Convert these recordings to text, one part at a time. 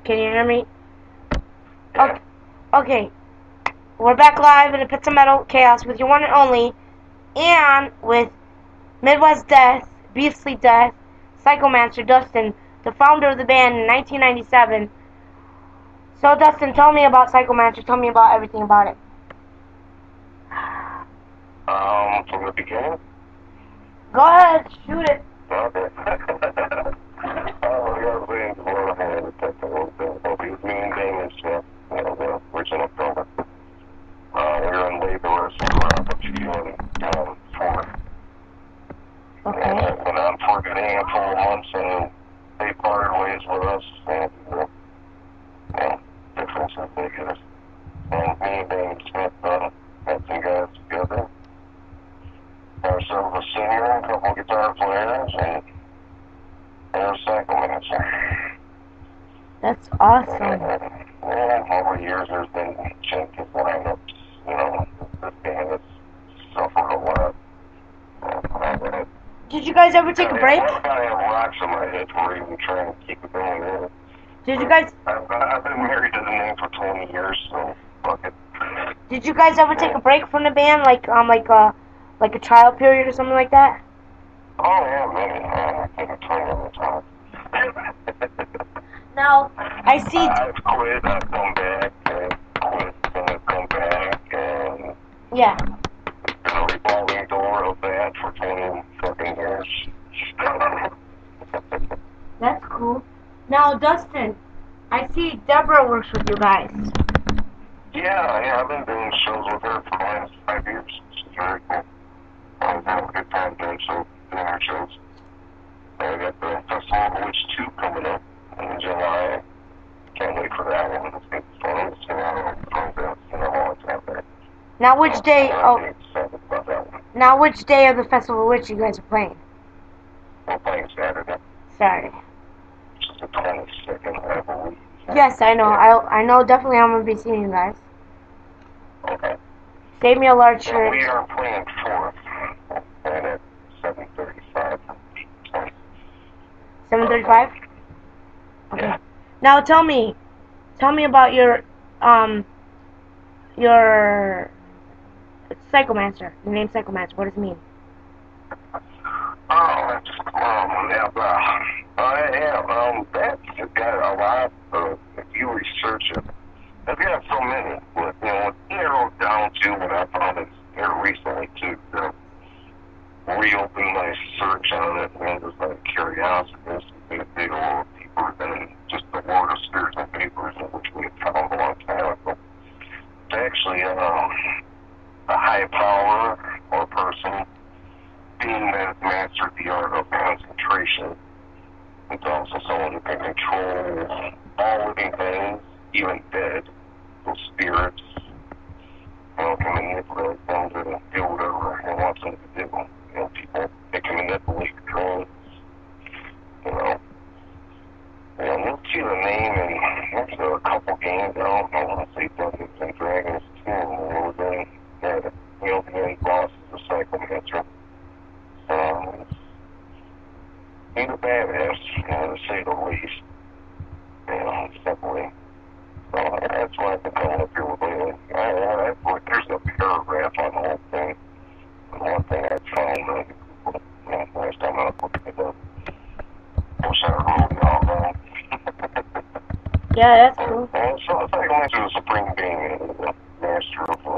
Can you hear me? Yeah. Okay. We're back live in the Pits of Metal Chaos with your one and only, and with Midwest Death, Beastly Death, Psychomancer Dustin, the founder of the band in 1997. So Dustin, tell me about Psychomancer. Tell me about everything about it. From the beginning? Go ahead, shoot it. Okay. We are playing the Lord of the Technical Difficulties, me and Damon Smith, the original drummer. We were in laborers for Ford. Okay. And went on for a good handful of months, and they parted ways with us, and differences they get us. And me and Damon Smith had some guys together. Ourselves a singer, a couple guitar players, and a Psychomancer. That's awesome. Over the years there's been changes, lineups, this band has suffered a lot. Did you guys ever take a break? I have rocks in my head for even trying to keep it going. Did you guys? I've been married to the name for 20 years, so fuck it. Did you guys ever take a break from the band, like a trial period or something like that? Oh yeah, man. I take a ton of the time. Now, I see. I've quit, I've come back, quit, and I've come back, and Yeah. a revolving door of that for 20 fucking years. That's cool. Now, Dustin, I see Deborah works with you guys. Yeah, I've been doing shows with her for the last 5 years. She's very cool. I was having a good time doing her shows. I got the Festival of the Witch 2 coming up in July. Can't wait for that one. It's going to be fun. It's going to be all the time there. Now, which day? I'm excited about that one. Now, which day of the Festival of Which you guys are playing? We're playing Saturday. Saturday. Which is the 22nd, I believe. Yes, I know. I know definitely I'm gonna be seeing you guys. Okay. Save me a large shirt. We are playing 4th, and at 7:35. 7:35. Okay. Yeah. Now tell me about your Psychomancer. The name Psychomancer. What does it mean? That's got a lot of, if you research it, I've got so many, but, it narrowed down to what I found is here recently, too, reopened my search on it, and it was like curiosity, this is a little deeper than just the world of spirits and papers, which we had found a long time ago. It's actually a high power or person being that has mastered the art of concentration. It's also someone who can control all living things, even dead, those spirits, can manipulate them to do whatever he wants them to do. People, they can manipulate drugs, And you'll see the name, and there's a couple games out, I want to say Dungeons and Dragons 2, where we're doing, the main boss is a Psychomancer. He's a badass, to say the least. Simply. So that's what I've been coming up here with lately. There's a paragraph on the whole thing. And one thing I found, last time I looked at the wrote it all down. Yeah, that's cool. So Psychomancer is a supreme being, and the master of a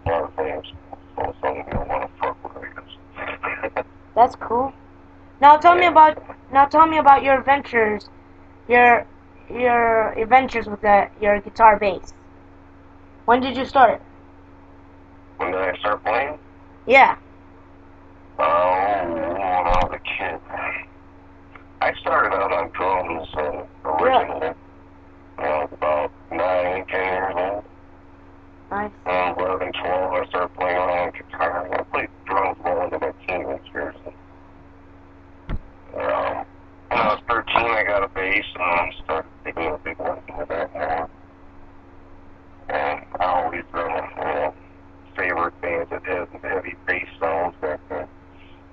lot of things. So something you don't want to fuck with, I guess. That's cool. Now tell me about your adventures. Your adventures with your guitar bass. When did you start? When did I start playing? Yeah. When I was a kid. I started out on drums originally. I was about 9, 10 years old. Nice. 11, 12, I started playing on guitar. I played drums well into my teenage years. When I was 13, I got a bass and started taking a big one into that more. And I always favorite bands that had heavy bass sounds back then.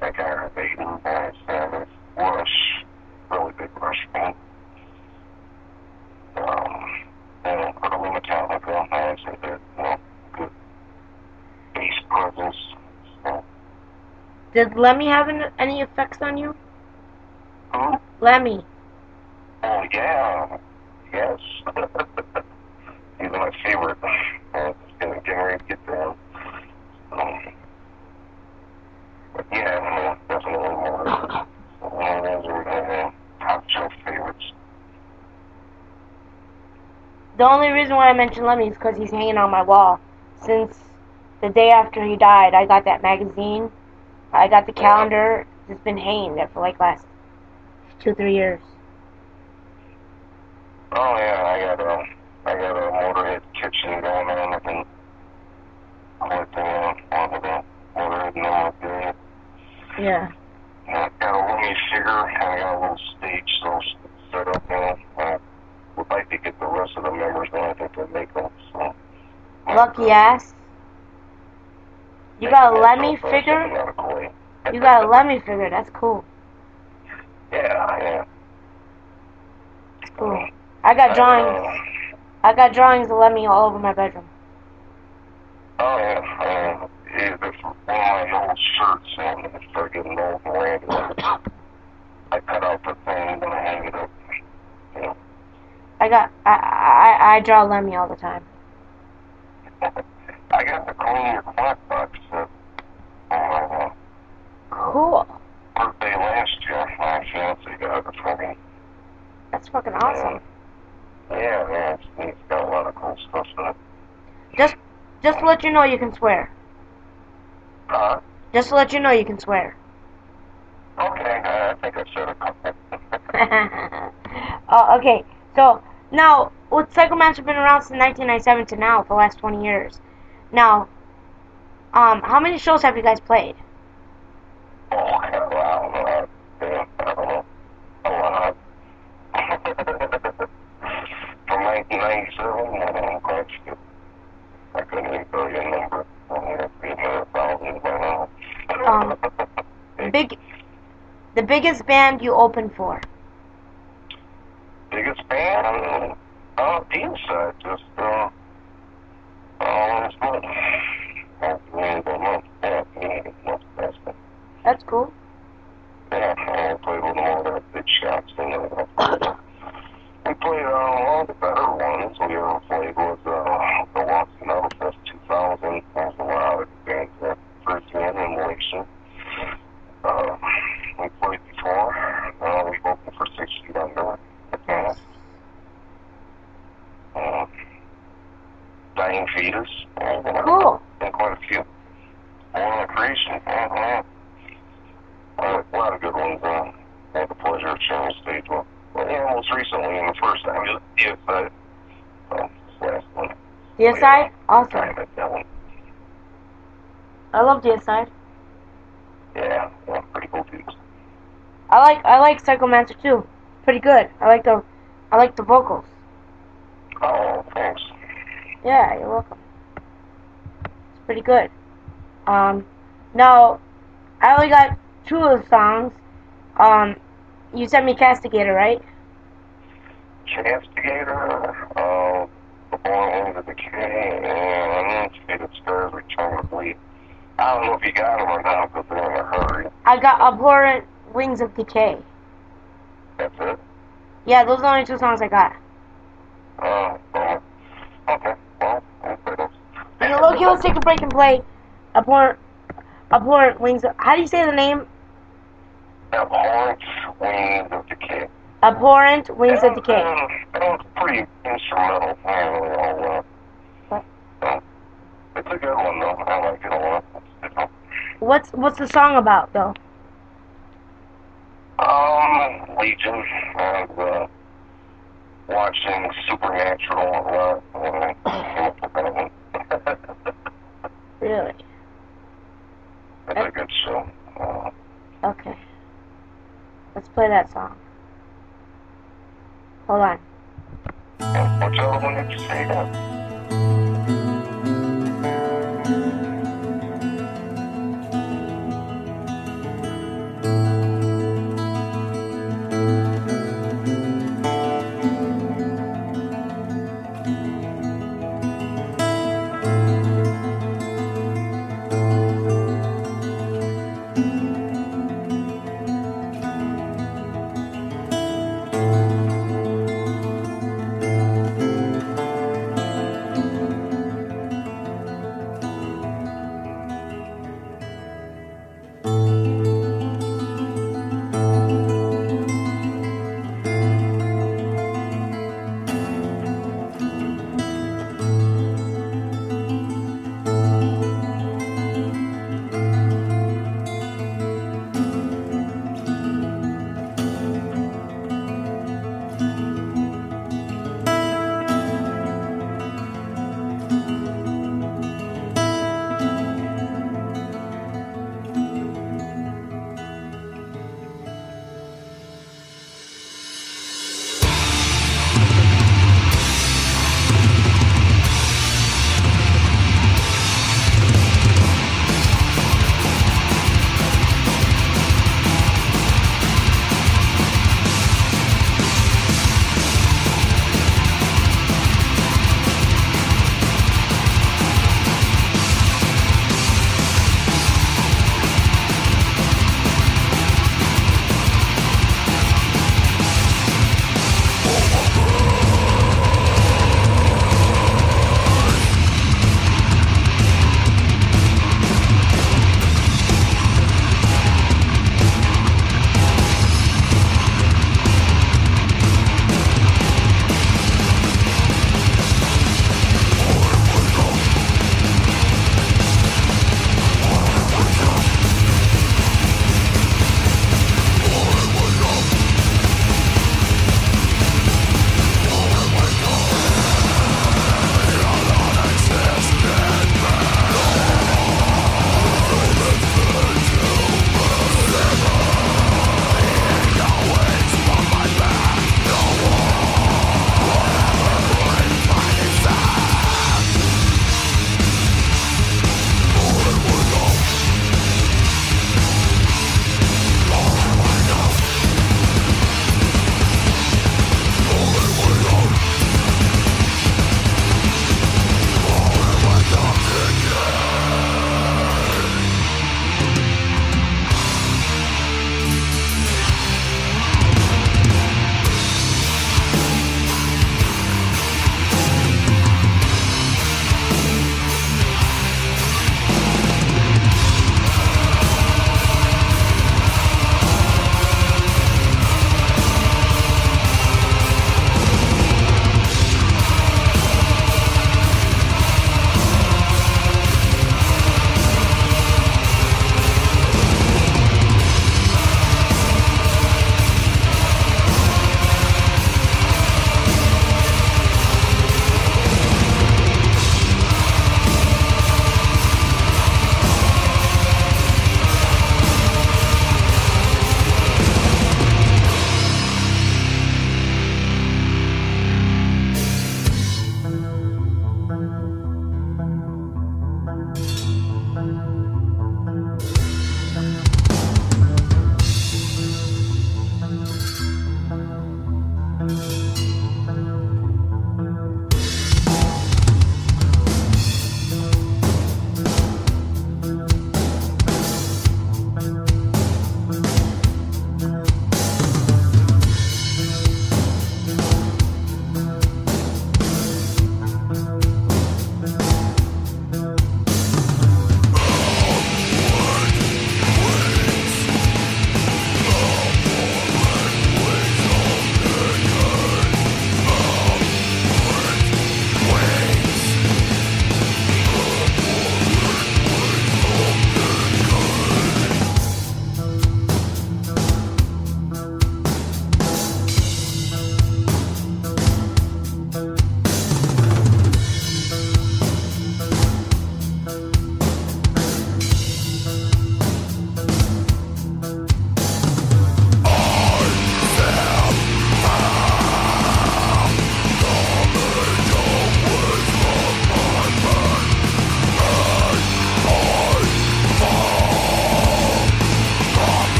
Like Iron Maiden, Sabbath, Rush, really big Rush fan. Did Lemmy have any effects on you? Who? Lemmy. Oh, yeah. Yes. He's my favorite. Just getting ready to get down. But yeah, definitely more. One of those are top shelf favorites. The only reason why I mentioned Lemmy is because he's hanging on my wall. Since the day after he died, I got that magazine. I got the calendar. It's been hanging there for like last 2-3 years. Oh yeah, I got a Motorhead kitchen going on. I've been collecting all of the Motorhead memorabilia. Yeah. I got a Lemmy figure. I got a little stage set up. I would like to get the rest of the members, but I think they make them. So. Lucky ass. You got a Lemmy figure? You got a Lemmy figure. That's cool. Yeah. It's cool. I got drawings. I got drawings of Lemmy all over my bedroom. Oh yeah. It's one of my old shirts, and it started getting old and ragged. I cut out the thing and I hang it up. Yeah. I draw Lemmy all the time. I got the Clean Your Clock box set. Cool. Birthday last year, my fiance got it for me. That's fucking awesome. Yeah, it's got a lot of cool stuff in it. Just to let you know, you can swear. Huh? Just to let you know, you can swear. Okay, I think I said a couple. Okay. So now, with Psychomancer been around since 1997 to now for the last 20 years. Now, how many shows have you guys played? Oh, I don't know. A lot. From 1997, I couldn't even tell you a number. It'd be another 1,000 by now. The biggest band you opened for? Biggest band? Inside, just, That's cool. Yeah, I played with all the big shots and we played all the better ones we ever played was the Lost Metal Fest 2000. There was a lot of bands that first in Malaysia. We played before. We opened for 6 Feet Under the past. Dying Fetus. Cool. And quite a few. Born of Creation. A lot of good ones. I had the pleasure of sharing stage with. Well, yeah, most recently, in the first time, it was DSI. This last one. DSI? Awesome. I love DSI. Yeah, pretty cool dudes. I like Psychomancer too. Pretty good. I like the vocals. Oh, thanks. Yeah, you're welcome. It's pretty good. Now, I only got 2 of the songs. You sent me Castigator, right? Castigator, The Born Wings of Decay, and Faded Stars Return to Bleed. I don't know if you got them or not, because they're in a hurry. I got Abhorrent Wings of Decay. That's it? Yeah, those are the only 2 songs I got. Okay, well, okay. You know, look, let's take a break and play Abhorrent Wings of... How do you say the name? Abhorrent Wings of Decay. Abhorrent Wings of Decay. That was pretty instrumental. What? It's a good one, though. I like it a lot. What's the song about, though? Legion. And, watching Supernatural a lot. Really? It's a good show. Okay. Let's play that song. Hold on. What's the other one that you say that?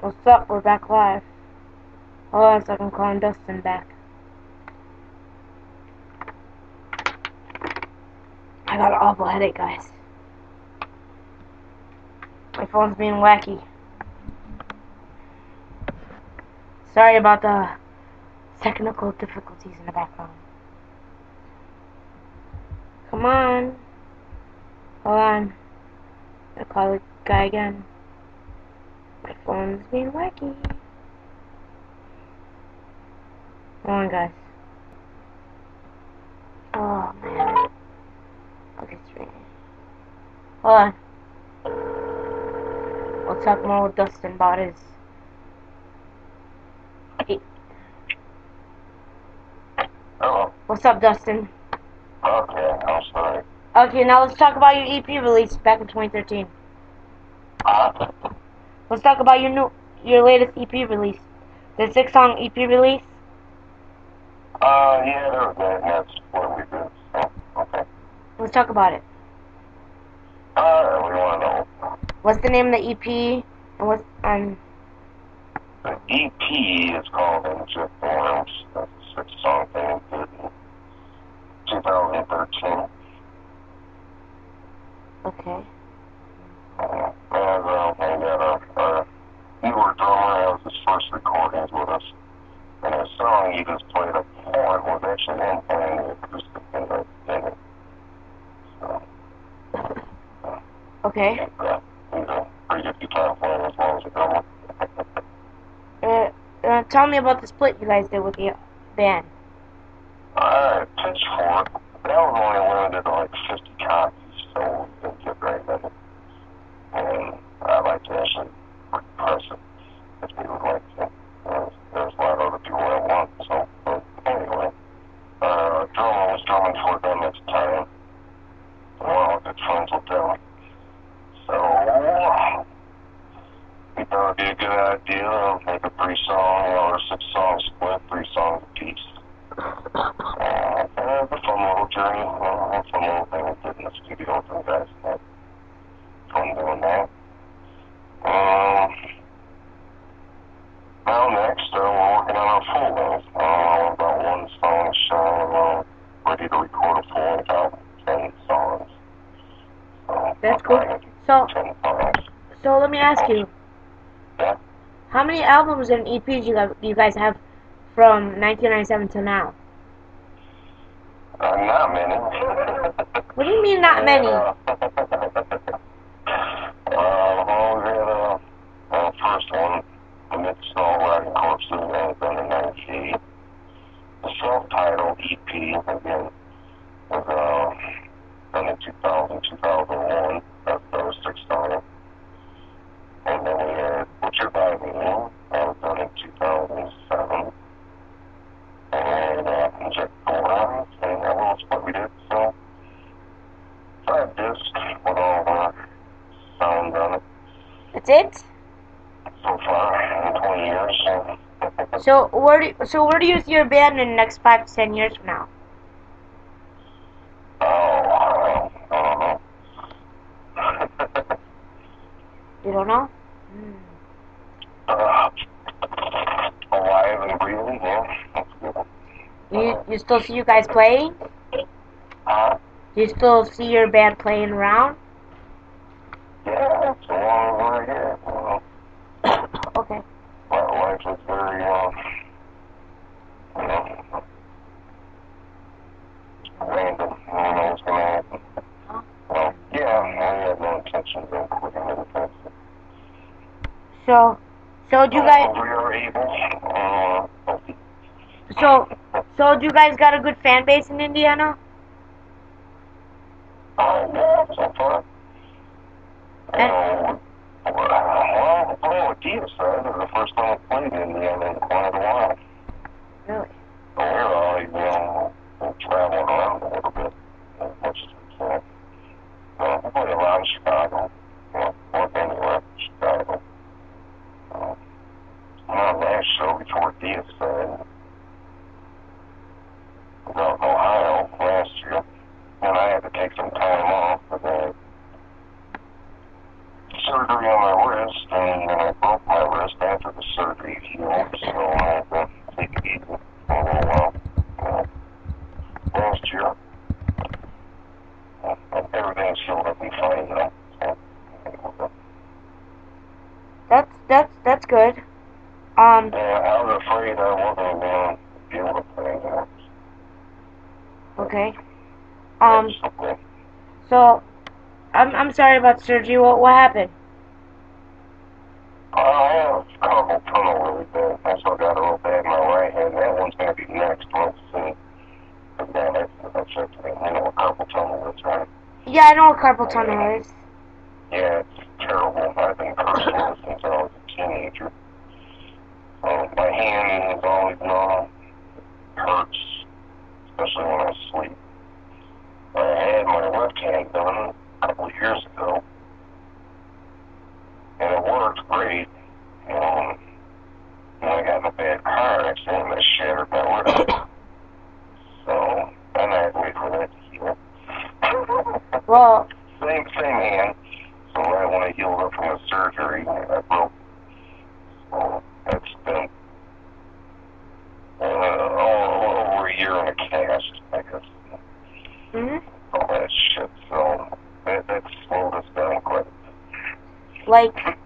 What's up? We're back live. Hold on a second, I'm calling Dustin back. I got an awful headache, guys. My phone's being wacky. Sorry about the technical difficulties in the background. Come on. Hold on. I'll call the guy again. My phone's being wacky. Hold on, guys. Oh, man. Okay, it's ringing. Hold on. We'll talk more with Dustin about his... Hello. What's up, Dustin? Okay, I'm sorry. Okay, now let's talk about your EP release back in 2013. Let's talk about your latest EP release. The 6-song EP release. Yeah, there was that, and that's what we did. So, okay. Let's talk about it. We want to know. What's the name of the EP? And what's The EP is called Inject Forms. That's a 6-song thing we did in 2013. Okay. And we got a newer drummer. That was his first recordings with us. And the song he just played up front was actually him playing the acoustic in the beginning. So, Okay. he's a pretty good guitar player as well as a drummer. Tell me about the split you guys did with the band. Pitchfork, that was only limited to like 50 copies, so we didn't get very many. And I like to actually press it if we would like to. There's a lot of other people that want, so, but anyway. Drummer was drumming for them at the time. One of our good friends with them. So, we thought it'd be a good idea to make a 3-song or 6-song split, 3 songs apiece. It was a fun little journey, a fun little thing we did in the studio with them guys. Had fun doing that. Now next, we're working on a full length. About 1 song shy, ready to record a full length album, 10 songs. So, That's cool. So, 10 songs. so let me ask you. Yeah. How many albums and EPs you guys have from 1997 to now? Not many. What do you mean not many? Well, we had first one, The Mixed All Riding Corpses, that was done in 98. The self-titled EP, again, was done in 2000, 2001. That's the 6-song. And then we had Butcher by Me, that was done in 2007. And Inject Forms, and that was what we did. So, 5 discs with all the sound on it. That's it? So far in 20 years. So where do you see your band in the next 5 to 10 years from now? I don't know. You don't know? Alive and breathing, yeah. That's a good one. You still see you guys playing? Do you still see your band playing around? Yeah, so So, so do you guys, we are able. so do you guys got a good fan base in Indiana? Yeah, so far. And, Well, playing with Dia said it was the first time I played in Indiana in quite a while. really? So we're always, traveling around a little bit, as much as we can. We play a lot in Chicago, work anywhere in Chicago. My last show before Dia said was out in Ohio last year, and I had to take some time off because I had surgery on my wrist, and I broke my wrist after the surgery healed, so I had to take it easy for a little while. Last year, everything's healed up and fine now. So, That's good. yeah, I was afraid I wasn't going to be able to play anymore. Okay. Okay. So, I'm sorry about surgery. What happened? I have carpal tunnel really bad. I still got a real bad in my right hand. That one's going to be next. We'll see. But yeah, that's it. You know what carpal tunnel is, right? Yeah, I know what carpal tunnel is. Yeah, it's terrible. I've been cursing it since I was a teenager. My hand has always hurts, especially when I sleep. I had my left hand done a couple of years ago, and it worked great. I got in a bad car accident and I shattered my wrist. So, then I had to wait for that to heal. Well, same hand. So right when I healed up from the surgery, I broke. So that's been over a year in a cast, I guess. All that shit. So that slowed us down quite a bit.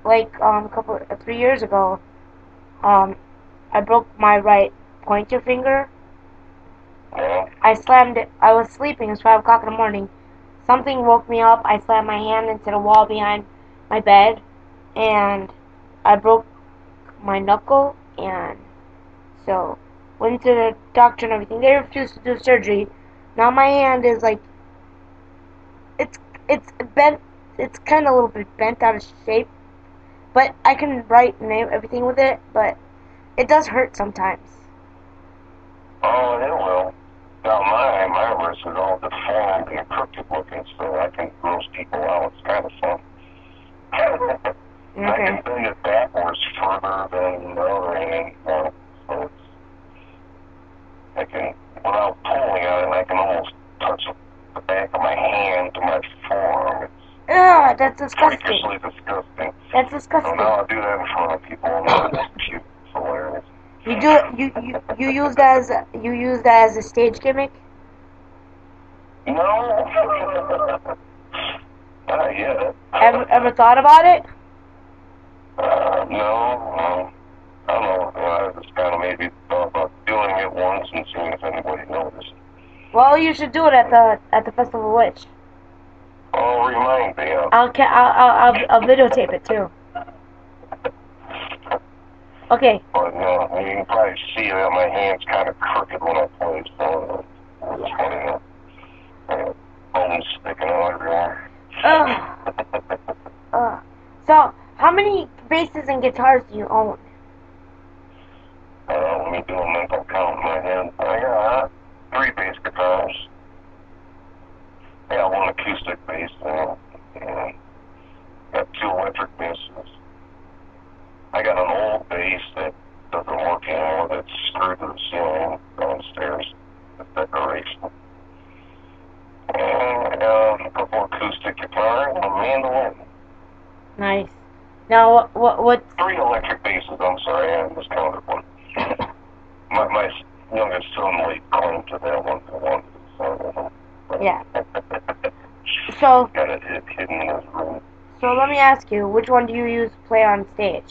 Like a couple 3 years ago, I broke my right pointer finger. Yeah. I slammed it. I was sleeping. It was 5 o'clock in the morning. Something woke me up. I slammed my hand into the wall behind my bed, and I broke my knuckle. And so went to the doctor and everything. They refused to do surgery. Now my hand is like it's bent. It's kind of a little bit bent out of shape, but I can write and everything with it. But it does hurt sometimes. Oh, it will. Now my wrist is all deformed and crooked looking, so I can gross people out. It's kind of fun. Okay. I can bend it backwards further than the other hand, so it's, I can, without pulling on it, I can almost touch the back of my hand to my forearm. It's that's disgusting. freakishly disgusting. That's disgusting. So now I'll do that in front of people, and it's cute. It's hilarious. You use that as a stage gimmick? No. Not yet. Ever thought about it? No. I don't know. I just kind of maybe thought about doing it once and seeing if anybody noticed. Well, you should do it at the Festival Witch. Oh, remind me. I'll videotape it too. Okay. But you can probably see that my hand's kind of crooked when I play, so it's funny. Bones sticking out everywhere. So, how many basses and guitars do you own? Let me do a mental count in my head. I got 3 bass guitars. I got 1 acoustic bass, and got 2 electric basses. I got an old bass that doesn't work anymore that's screwed to the ceiling downstairs. It's decoration. And I got a couple acoustic guitars and a mandolin. Nice. Now, what? 3 electric basses, I'm sorry, I miscounted one. my youngest son laid claim to that one for one. So, yeah. So. Got it hidden in his room. So let me ask you, which one do you use to play on stage?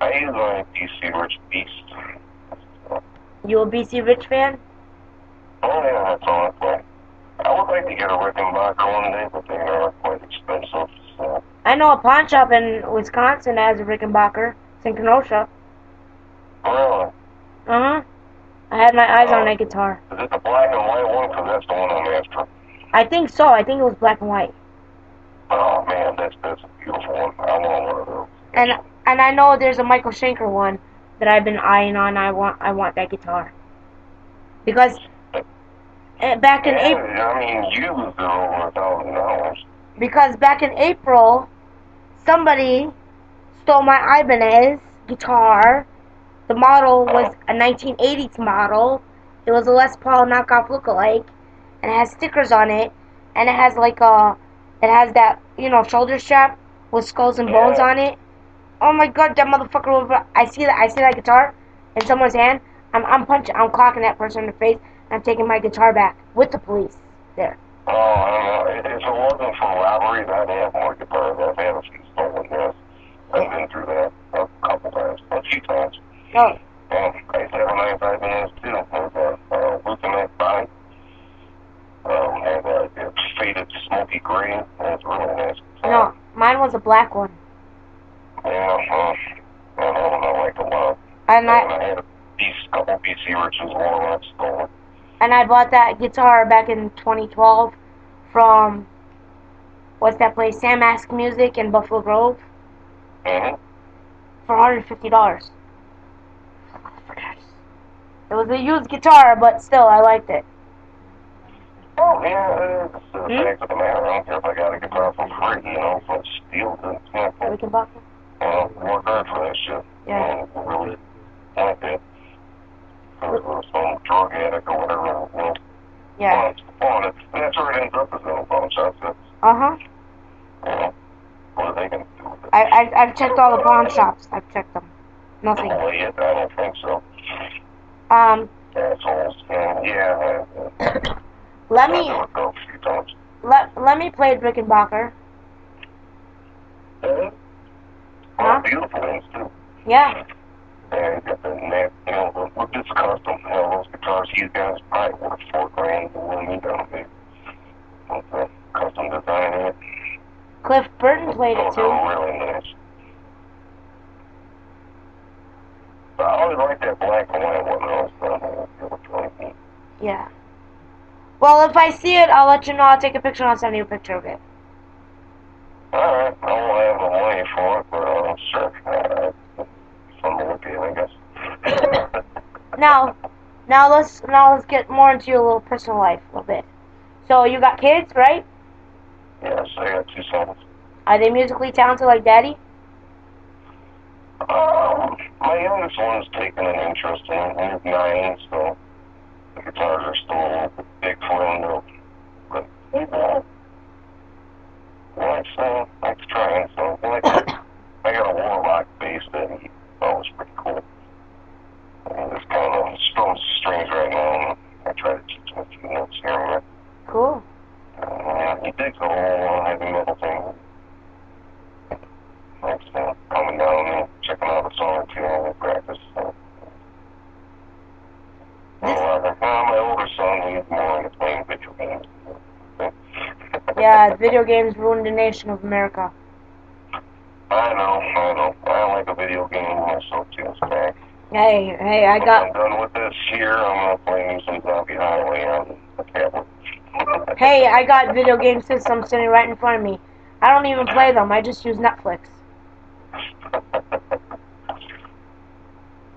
I use my BC Rich Beast. You a BC Rich fan? Oh yeah, that's all I play. I would like to get a Rickenbacker one day, but they are quite expensive. So. I know a pawn shop in Wisconsin that has a Rickenbacker. It's in Kenosha. Really? Uh-huh. I had my eyes on that guitar. Is it the black and white one? Because that's the one I'm after. I think so. I think it was black and white. Oh, man, that's a beautiful one. I want one of those. And I know there's a Michael Schenker one that I've been eyeing on. I want that guitar. Because back in April... I mean, used are over $1,000. Because back in April, somebody stole my Ibanez guitar. The model was a 1980s model. It was a Les Paul knockoff lookalike, and it has stickers on it, and it has that shoulder strap with skulls and bones on it. Oh my God, that motherfucker! I see that guitar in someone's hand. I'm clocking that person in the face, and I'm taking my guitar back with the police there. Oh, I don't know. If it wasn't for robberies, I'd have more guitars. I've had a few stolen, yes. I've been through that a couple times, a few times. Oh. I used to have a nice Ibanez too. It was a Lucanet body. It's faded smoky green. It's really nice. No, mine was a black one. Yeah, I don't like a lot. And I had a couple BC Riches as well, and that's stolen. And I bought that guitar back in 2012 from, what's that place, Sam Ask Music in Buffalo Grove. Mm-hmm. For $150. It was a used guitar, but still, I liked it. Oh, yeah, it's the fact of the matter. I don't care if I got a guitar for free, if I steal it. We can buy it? Work hard for that shit. Yeah. Really like that. For some drug addict or whatever, Yeah. pawn it. And that's where it ends up, is in a pawn shop. Uh-huh. What are they going to do with it? I've checked all the pawn shops. I've checked them. Nothing. I don't think so. Assholes. Yeah. Let me play Rickenbacker. Huh? Beautiful ones too. Yeah. And got it's custom. Those guitars you guys probably worth $4,000 when you done it. With custom design in it. Cliff Burton played it too. Really nice. But I always like that black and white one. Yeah. Well, if I see it, I'll let you know. I'll take a picture and I'll send you a picture of it. Alright. I won't have the money for it, but sure. Fun to look at, I guess. Now let's get more into your little personal life a little bit. So you got kids, right? Yes, I got 2 sons. Are they musically talented like Daddy? My youngest one's taken an interest in it. He's 9, so the guitars are still a little bit big for him, but likes trying. So I got a Warlock bass that he thought was pretty cool. And it's kind of strums strings right now, and I try to teach him a few notes here and there. Cool. He digs the whole heavy metal thing. Likes coming down and checking out the song too and practice. So. My older son, he's more into playing video games. Yeah, video games ruined the nation of America. I know. I like a video game myself too. So Hey, I'm done with this year. I'm gonna play some Zombie Highway on the tablet. Hey, I got video game systems sitting right in front of me. I don't even play them. I just use Netflix.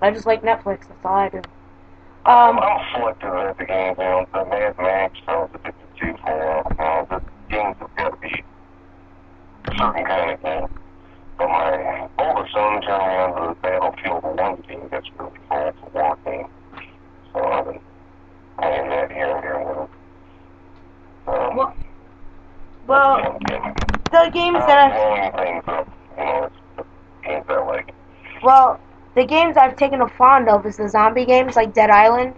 I just like Netflix. That's all I do. I'm selective at the games. The Mad Max, I was addicted to for the games have got to be a certain kind of game. But my older son turned me on to the Battlefield 1 game. That's really cool. It's a war game. So I've been playing that here and there with him. Well, the games that blowing things up. It's the games I like. Well, the games I've taken a fond of is the zombie games like Dead Island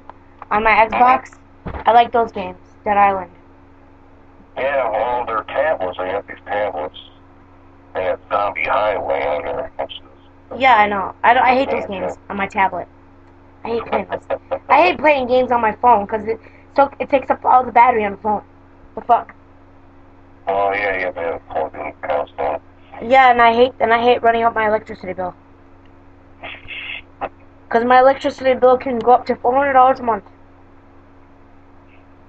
on my Xbox. I like those games, Dead Island. Yeah, well, they're tablets. I got these tablets. They have Zombie Highway on there. Yeah, I know. I hate those games on my tablet. I hate playing those. I hate playing games on my phone because it takes up all the battery on the phone. The fuck? Oh, yeah, you have to plug in constant. Yeah, and I hate running up my electricity bill. Because my electricity bill can go up to $400 a month.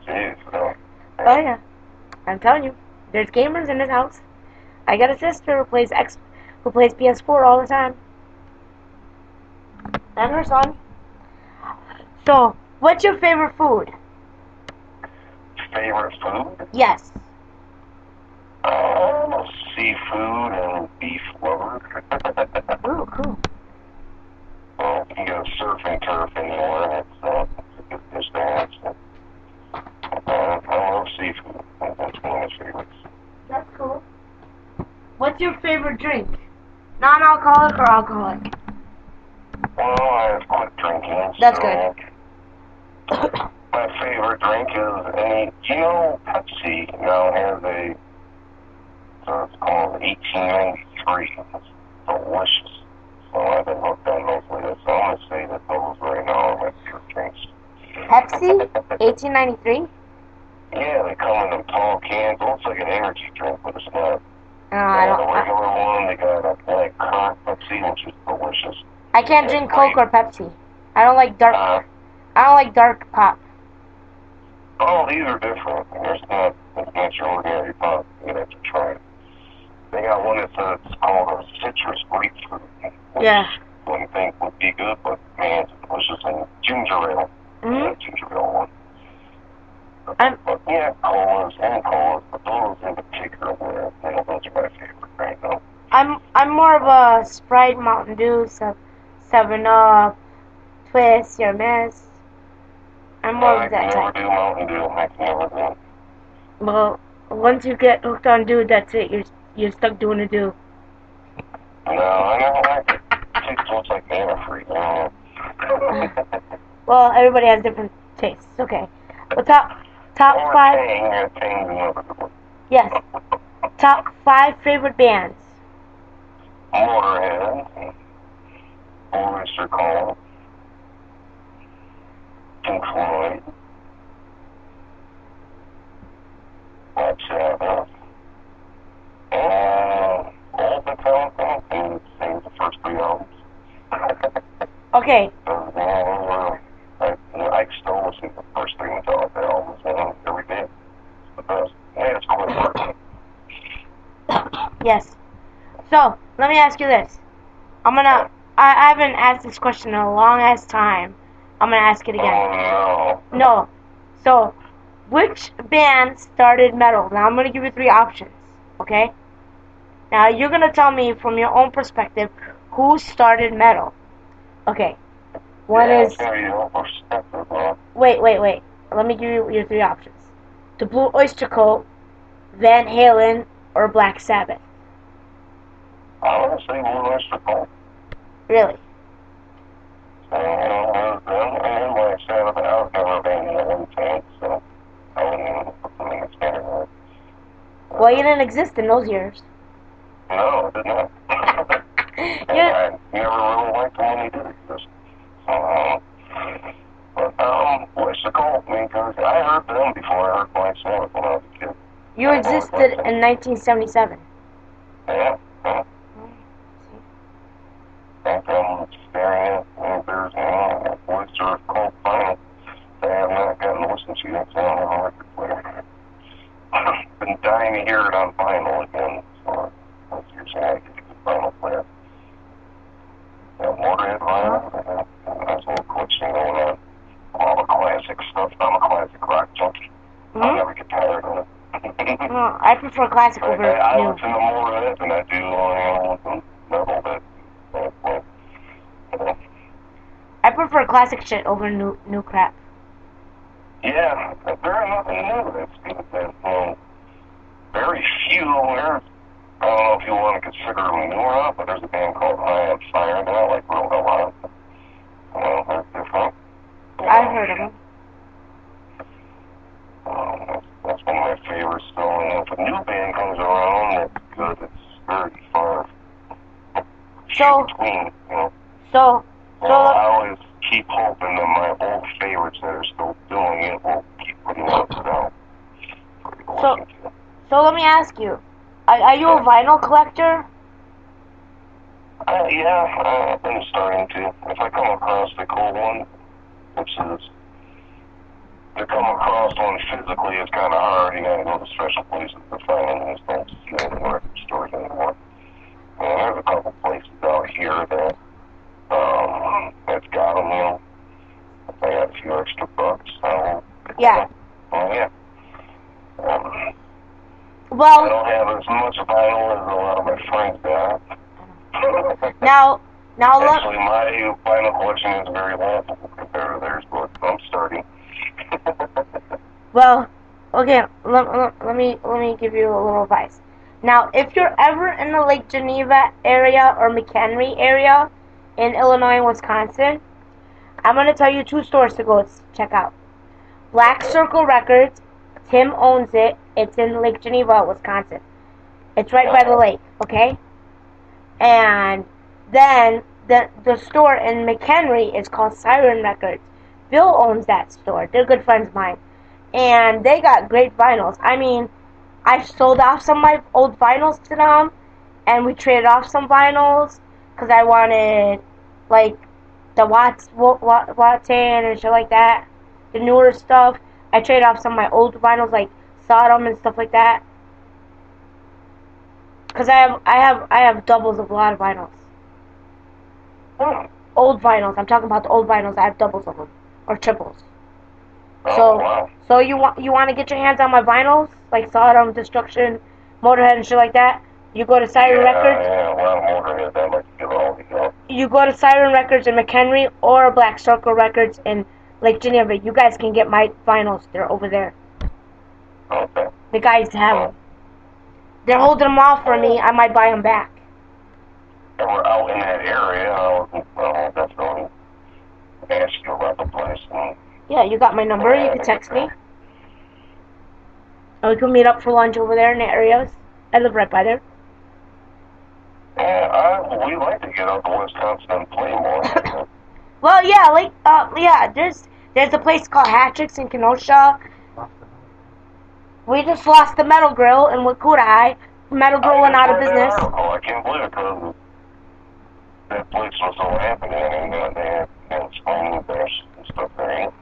Jeez, no. Oh yeah, I'm telling you, there's gamers in this house. I got a sister who plays PS4 all the time, and her son. So, what's your favorite food? Favorite food? Yes. Seafood and beef lover. Ooh, cool. Well, you can go surf and turf anywhere. It's a good dish to have. So. I love seafood. That's one of my favorites. That's cool. What's your favorite drink? Non-alcoholic or alcoholic? Well, I've quit drinking. That's so good. My favorite drink is Pepsi now has it's called 1893. It's delicious. So I've been hooked on those lately. So I'm going to say that those right now are my favorite drinks. Pepsi? 1893? Yeah, they come in them tall cans. It looks like an energy drink, but it's not. I don't. The regular one, they got a black currant Pepsi, which is delicious. I can't drink Coke or Pepsi. I don't like dark. I don't like dark pop. Oh, these are different. It's not your ordinary pop. You have to try it. They got one that's called a citrus grapefruit. Which Yeah. I wouldn't think would be good, but man, it's delicious. And ginger ale. Mhm. Ginger ale one. I'm Yeah, colas, but those in particular were, those are my favorite right now. I'm more of a Sprite, Mountain Dew, 7-Up, Twist, Your Miss. I'm more of that type. I can never do Mountain Dew. I can never do. Well, once you get hooked on Dew, that's it. You're stuck doing a Dew. No, I never like it. It tastes like antifreeze. Well, everybody has different tastes. Okay. Well, top or 5. Tang inevitable. Yes. Top 5 favorite bands. Motorhead, Oyster Cult, Pink Floyd, Black Sabbath, and all the Metallica, and sing the first 3 albums. Okay. I still listen to the first 3 Metallica albums every day. It's the best. Yeah, it's quite working. Yes. So, let me ask you this. I haven't asked this question in a long ass time. I'm gonna ask it again. Oh, no. No. So, which band started metal? Now, I'm gonna give you 3 options. Okay? Now, you're gonna tell me from your own perspective who started metal. Okay. One is. Wait. Let me give you your 3 options. The Blue Oyster Cult, Van Halen, or Black Sabbath. I want to say Blue Oyster Cult. Really? And Black Sabbath, I was never a Van Halen fan, so I wouldn't even put them in the category. Well, you didn't exist in those years. No, I did not. I never really liked them when they did exist. Oyster Cult, because I heard them before I heard Black Sabbath when I was a kid. You existed in 1977. Yeah. Back I'm staring at Panthers and Oyster Cult vinyl. I have not gotten to listen to it, so I don't have a record player. Been dying to hear it on vinyl again, so let's see if I can get the vinyl player. Motorhead vinyl, nice little collection going on. All the classic stuff. I'm a classic rock junkie. I'll never get tired of it. Well, I prefer classic over I new. listen to more of it than I do metal. I prefer classic shit over new crap. Yeah, there is nothing new. That's very few. I don't know if you want to consider them new or not, but there's a band called High on Fire that I like real a lot. They're different. I've heard of them. That's one of my favorites still. And if a new band comes around that's good, it's very far between, So I always keep hoping that my old favorites that are still doing it will keep putting it out. So let me ask you, are you a vinyl collector? Yeah, I've been starting to. If I come across the cool one, which is to come across one physically, it's kind of hard. You gotta go to special places to find them. You just don't see them in record stores anymore. And there's a couple places out here that that's got them. You know, if I got a few extra bucks, I'll Yeah. well, yeah. Well, I don't have as much vinyl as a lot of my friends got. now look. Actually, my vinyl collection is very laughable compared to theirs, but I'm starting. Well, okay. Let me give you a little advice. Now, if you're ever in the Lake Geneva area or McHenry area in Illinois and Wisconsin, I'm gonna tell you 2 stores to go check out. Black Circle Records. Tim owns it. It's in Lake Geneva, Wisconsin. It's right by the lake, okay? And then the store in McHenry is called Siren Records. Bill owns that store. They're good friends of mine. And they got great vinyls. I mean, I sold off some of my old vinyls to them, and we traded off some vinyls because I wanted, like, the Wattan and shit like that, the newer stuff. I traded off some of my old vinyls, like Sodom and stuff like that, because I have doubles of a lot of vinyls. Old vinyls. I'm talking about the old vinyls. I have doubles of them, or triples. So you want to get your hands on my vinyls, like Sodom, Destruction, Motorhead, and shit like that? You go to Siren Records. Yeah, well, Motorhead, I'd like to get all these out. You go to Siren Records in McHenry or Black Circle Records in Lake Geneva. You guys can get my vinyls. They're over there. Okay. The guys have them. They're holding them off for me. I might buy them back. If we're out in that area, I'll definitely ask you about the place. Yeah, you got my number. You can text me. Or we can meet up for lunch over there in the areas. I live right by there. Yeah, we like to get out to Wisconsin and play more. Well, yeah, there's a place called Hatchicks in Kenosha. We just lost the Metal Grill in Wakutai. Metal Grill went out of business. I can't believe it because that place was so happening and they had screen bash and stuff there.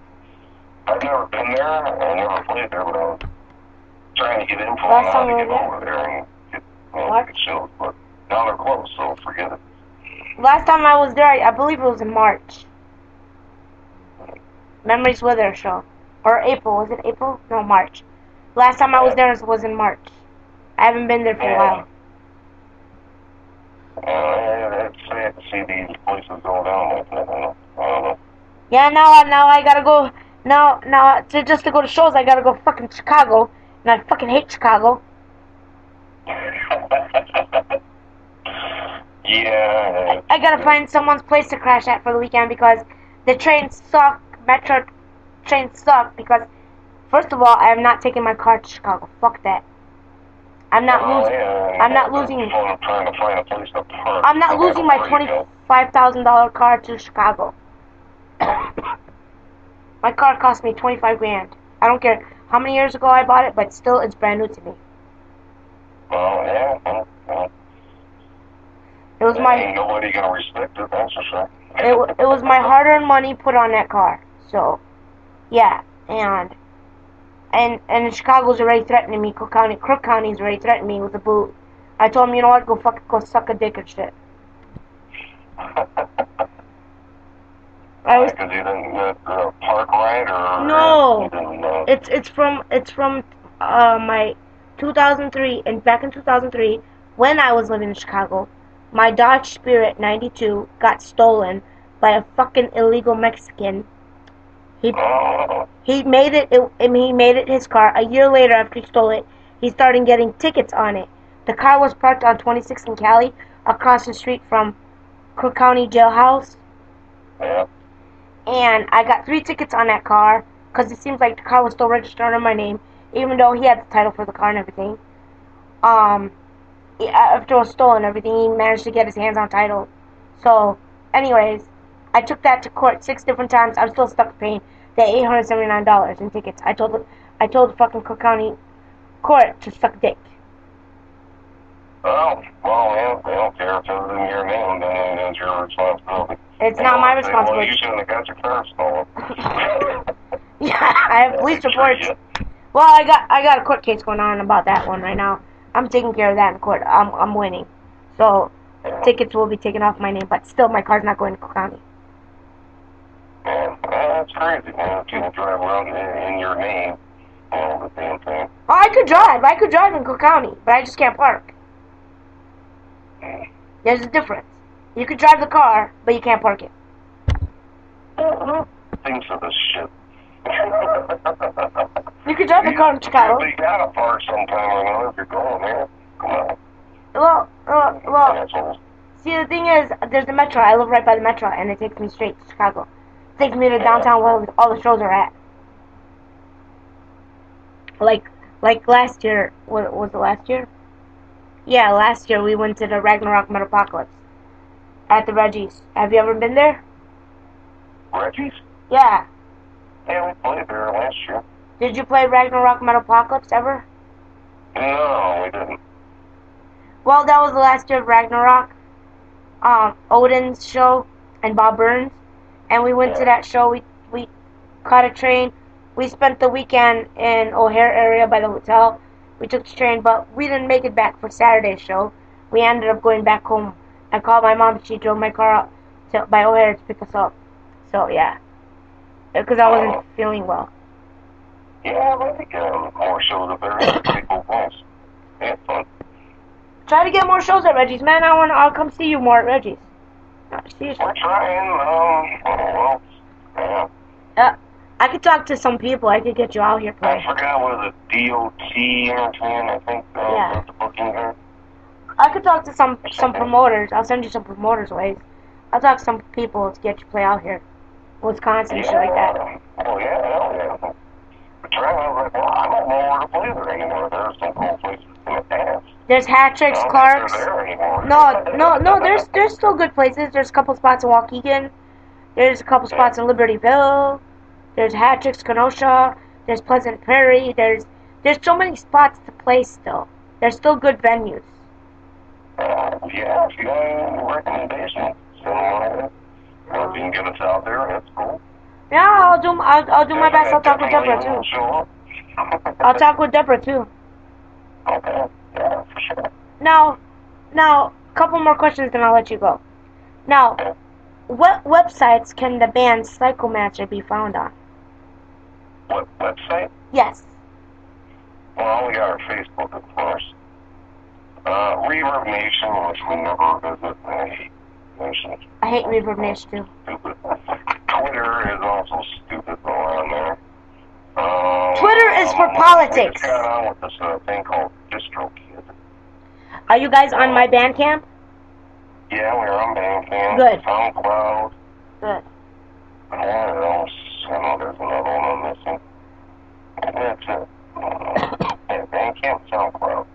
I've never been there. I never played there, but I was trying to get info on how to get over there and get shows, but now they're closed, so forget it. Last time I was there, I believe it was in March. Memories Wither show. Or April. Was it April? No, March. Last time I was there was in March. I haven't been there for a while. It's sad to see these places go down like that. I don't know. Yeah, now I gotta go. Now, just to go to shows, I gotta go fucking Chicago. And I fucking hate Chicago. Yeah. I gotta find someone's place to crash at for the weekend because the trains suck. Metro trains suck because, first of all, I am not taking my car to Chicago. Fuck that. I'm not losing. I'm not losing. Trying to find a place to park. I'm not losing my $25,000 car to Chicago. My car cost me $25 grand. I don't care how many years ago I bought it, but still, it's brand new to me. Oh yeah. It was my. Ain't nobody gonna respect it. That's for sure. It was my hard-earned money put on that car. So, yeah, and Chicago's already threatening me. Crook County's already threatening me with a boot. I told him, you know what, go suck a dick and shit. Because you didn't get park right or no, it's from my 2003 and back in 2003 when I was living in Chicago, my Dodge Spirit 92 got stolen by a fucking illegal Mexican. He made it his car. A year later, after he stole it, he started getting tickets on it. The car was parked on 26th and Cali, across the street from Crook County Jailhouse. Yeah. And I got 3 tickets on that car, because it seems like the car was still registered under my name, even though he had the title for the car and everything. After it was stolen and everything, he managed to get his hands on title. So, anyways, I took that to court 6 different times. I'm still stuck paying the $879 in tickets. I told the fucking Cook County court to suck dick. Oh, well, man, they don't care if it's in your name, then it's your responsibility. It's not my Say, well, responsibility. you shouldn't have got your car stolen. Yeah, I have police reports. Well, I got a court case going on about that one right now. I'm taking care of that in court. I'm winning. So tickets will be taken off my name, but still my car's not going to Cook County. Man, that's crazy, man. People drive around in your name, the damn thing. Oh, I could drive. I could drive in Cook County, but I just can't park. There's a difference. You could drive the car, but you can't park it. Things of this shit. You could drive the car in Chicago. You gotta park sometime or another if you're going there. Come on. Well. See, the thing is, there's the metro. I live right by the metro, and it takes me straight to Chicago. It takes me to downtown where all the shows are at. Like last year. What was it last year? Yeah, last year we went to the Ragnarok Metapocalypse at the Reggie's. Have you ever been there? Reggie's? Yeah. Yeah, we played there last year. Did you play Ragnarok Metapocalypse ever? No, we didn't. Well, that was the last year of Ragnarok. Odin's show and Bob Burns, and we went to that show. We caught a train. We spent the weekend in O'Hare area by the hotel. We took the train, but we didn't make it back for Saturday's show. We ended up going back home. I called my mom. She drove my car up by O'Hare to pick us up. So yeah, because I wasn't feeling well. Yeah, I think more shows up there. People close. Yeah, fun. Try to get more shows at Reggie's, man. I'll come see you more at Reggie's. Seriously. We're trying. Yeah. I could talk to some people. I could get you out here playing. I forgot what the DOT entertainment, I think. Yeah. The booking there. I could talk to some promoters. I'll send you some promoters' ways. I'll talk to some people to get you play out here, Wisconsin, shit like that. Oh yeah, hell yeah. But I was like, well, I don't know where to play there anymore. There's some cool places in the past. There's Hat-Tricks, Clark's. No. There's still good places. There's a couple spots in Waukegan. There's a couple spots in Libertyville. There's Hat-Tricks, Kenosha. There's Pleasant Prairie. There's so many spots to play still. There's still good venues. Yeah, if you got any recommendations, if you can get us out there, that's cool. Yeah, I'll do my best. I'll talk with Deborah too. I'll talk with Deborah too. Okay, yeah, for sure. Now, a couple more questions, then I'll let you go. Now, what websites can the band Psychomancer be found on? What website? Yes. Well, we got our Facebook, of course. Reverb Nation, which we never visit. I hate Nation. I hate Reverb Nation too. Stupid. Twitter is also stupid on there. Twitter is for politics. We just got on with this thing called DistroKid. Are you guys on my Bandcamp? Yeah, we're on Bandcamp. Good. SoundCloud. Good. What else? I know there's another one I'm missing. That's it. Yeah, Bandcamp, SoundCloud.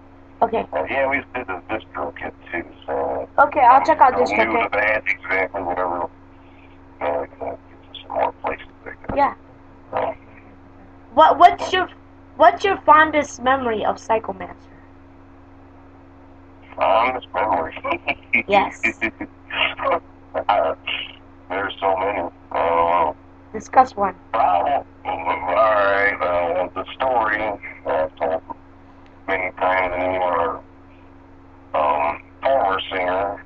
Okay. Yeah, we did the DistroKid too, so... Okay, I'll check out DistroKid. DistroKid. New to that, exactly, whatever. We can get some more places like that. Yeah. What's your fondest memory of Psychomancer? Fondest memory? Yes. There's so many. Discuss one. Alright, the story I've told many times, and you are former singer,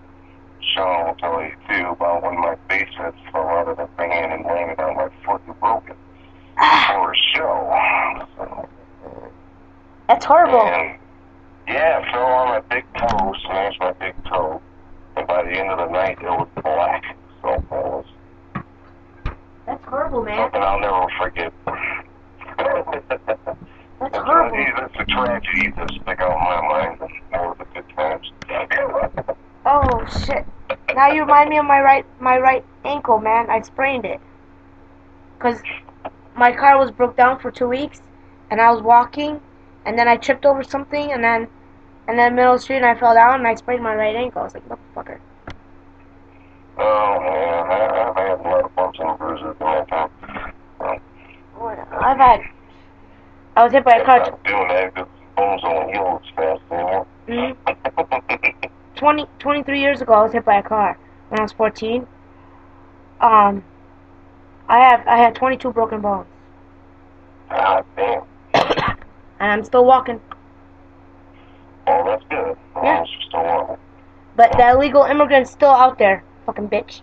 Sean will tell you too, about when my bass head fell out of the band and landed on my foot and broke it before a show. So, that's horrible. And, yeah, I fell on my big toe, smashed my big toe, and by the end of the night it was black. So it was... That's horrible, man. Something I'll never forget. That's horrible. It's a tragedy that stick out in my mind more of the good times. Oh shit! Now you remind me of my right ankle, man. I sprained it. 'Cause my car was broke down for 2 weeks, and I was walking, and then I tripped over something, and then middle of the street, and I fell down, and I sprained my right ankle. I was like, motherfucker. Oh man, I've had a lot of bumps and bruises in my time. I was hit by a car. I'm not doing that because bones don't heal as fast anymore. Mm. 23 years ago, I was hit by a car when I was 14. I had 22 broken bones. God damn. And I'm still walking. Oh, that's good. Yeah. You're still walking. But the illegal immigrant's still out there. Fucking bitch.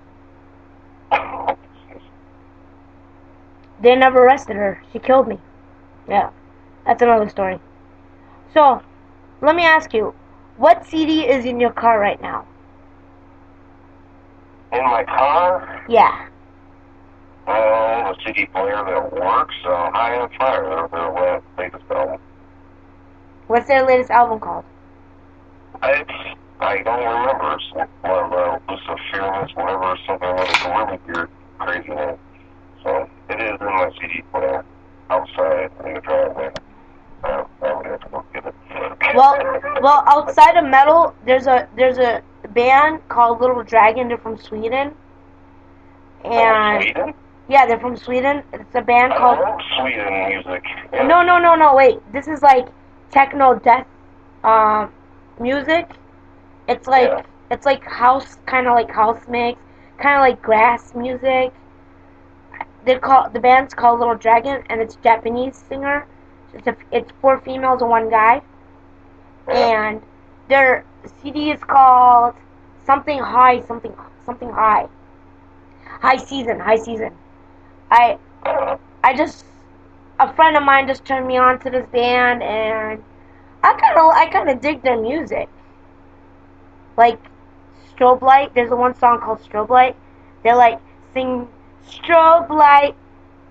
They never arrested her. She killed me. Yeah. That's another story. So, let me ask you, what CD is in your car right now? In my car? Yeah. A CD player that works, High on Fire, their latest album. What's their latest album called? I don't remember. It's one of Luciferimus, whatever, something like it's a really weird, crazy name. So, it is in my CD player, outside, in the driveway. I would have to go get it. Well, outside of metal, there's a band called Little Dragon. They're from Sweden. And Sweden? yeah, they're from Sweden. It's a band called. I love Sweden music. Yeah. No. Wait, this is like techno death music. It's like house, kind of like house mix, kind of like grass music. The band's called Little Dragon, and it's a Japanese singer. It's 4 females and 1 guy, and their CD is called something high. High season. A friend of mine just turned me on to this band, and I kind of dig their music. Like Strobe Light, there's one song called Strobe Light. They're like sing strobe light,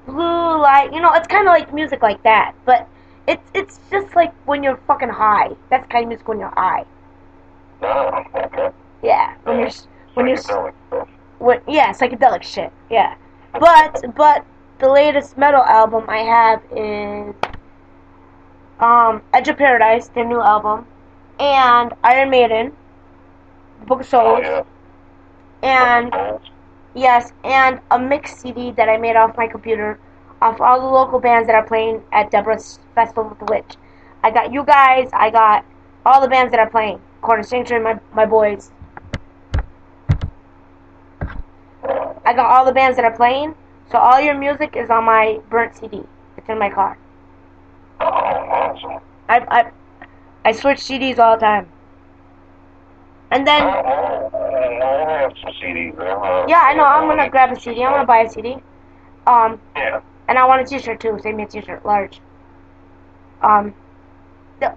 blue light. You know, it's kind of like music like that, but it's just like when you're fucking high. That's kind of music when you're high. Oh, okay. Yeah, when you're Psychedelic stuff. psychedelic shit. Yeah, but the latest metal album I have is Edge of Paradise, their new album, and Iron Maiden, the Book of Souls, Oh, yeah. and yes, and a mix CD that I made off my computer, off all the local bands that are playing at Deborah's Festival with the Witch. I got you guys. I got all the bands that are playing. Quarter Sanctuary, my boys. I got all the bands that are playing, so all your music is on my burnt CD. It's in my car. Oh, awesome. I switch CDs all the time. And then I have some CDs there. yeah, I know. I'm gonna grab a CD. I'm gonna buy a CD. Yeah. And I want a T-shirt too. Send me a T-shirt, large.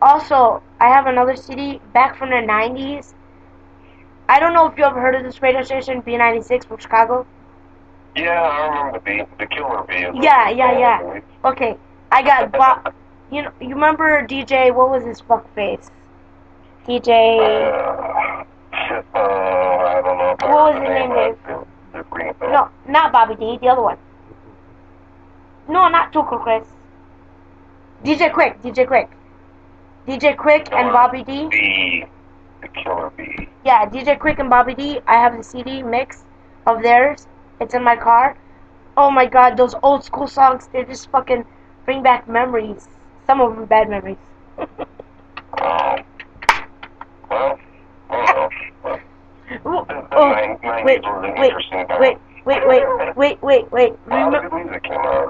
Also, I have another CD back from the '90s. I don't know if you ever heard of this radio station, B96 from Chicago. Yeah, I remember the Killer Bee. Yeah. Okay, I got Bob. You remember DJ? What was his fuck face? DJ. I don't know. What was his name, Dave? No, not Bobby D. The other one. No, not Tuco Chris. DJ Quick and Bobby D. The Killer Bee. Yeah, DJ Quick and Bobby D. I have the CD mix of theirs. It's in my car. Oh my god, those old school songs, they just fucking bring back memories. Some of them bad memories. Well, I don't know.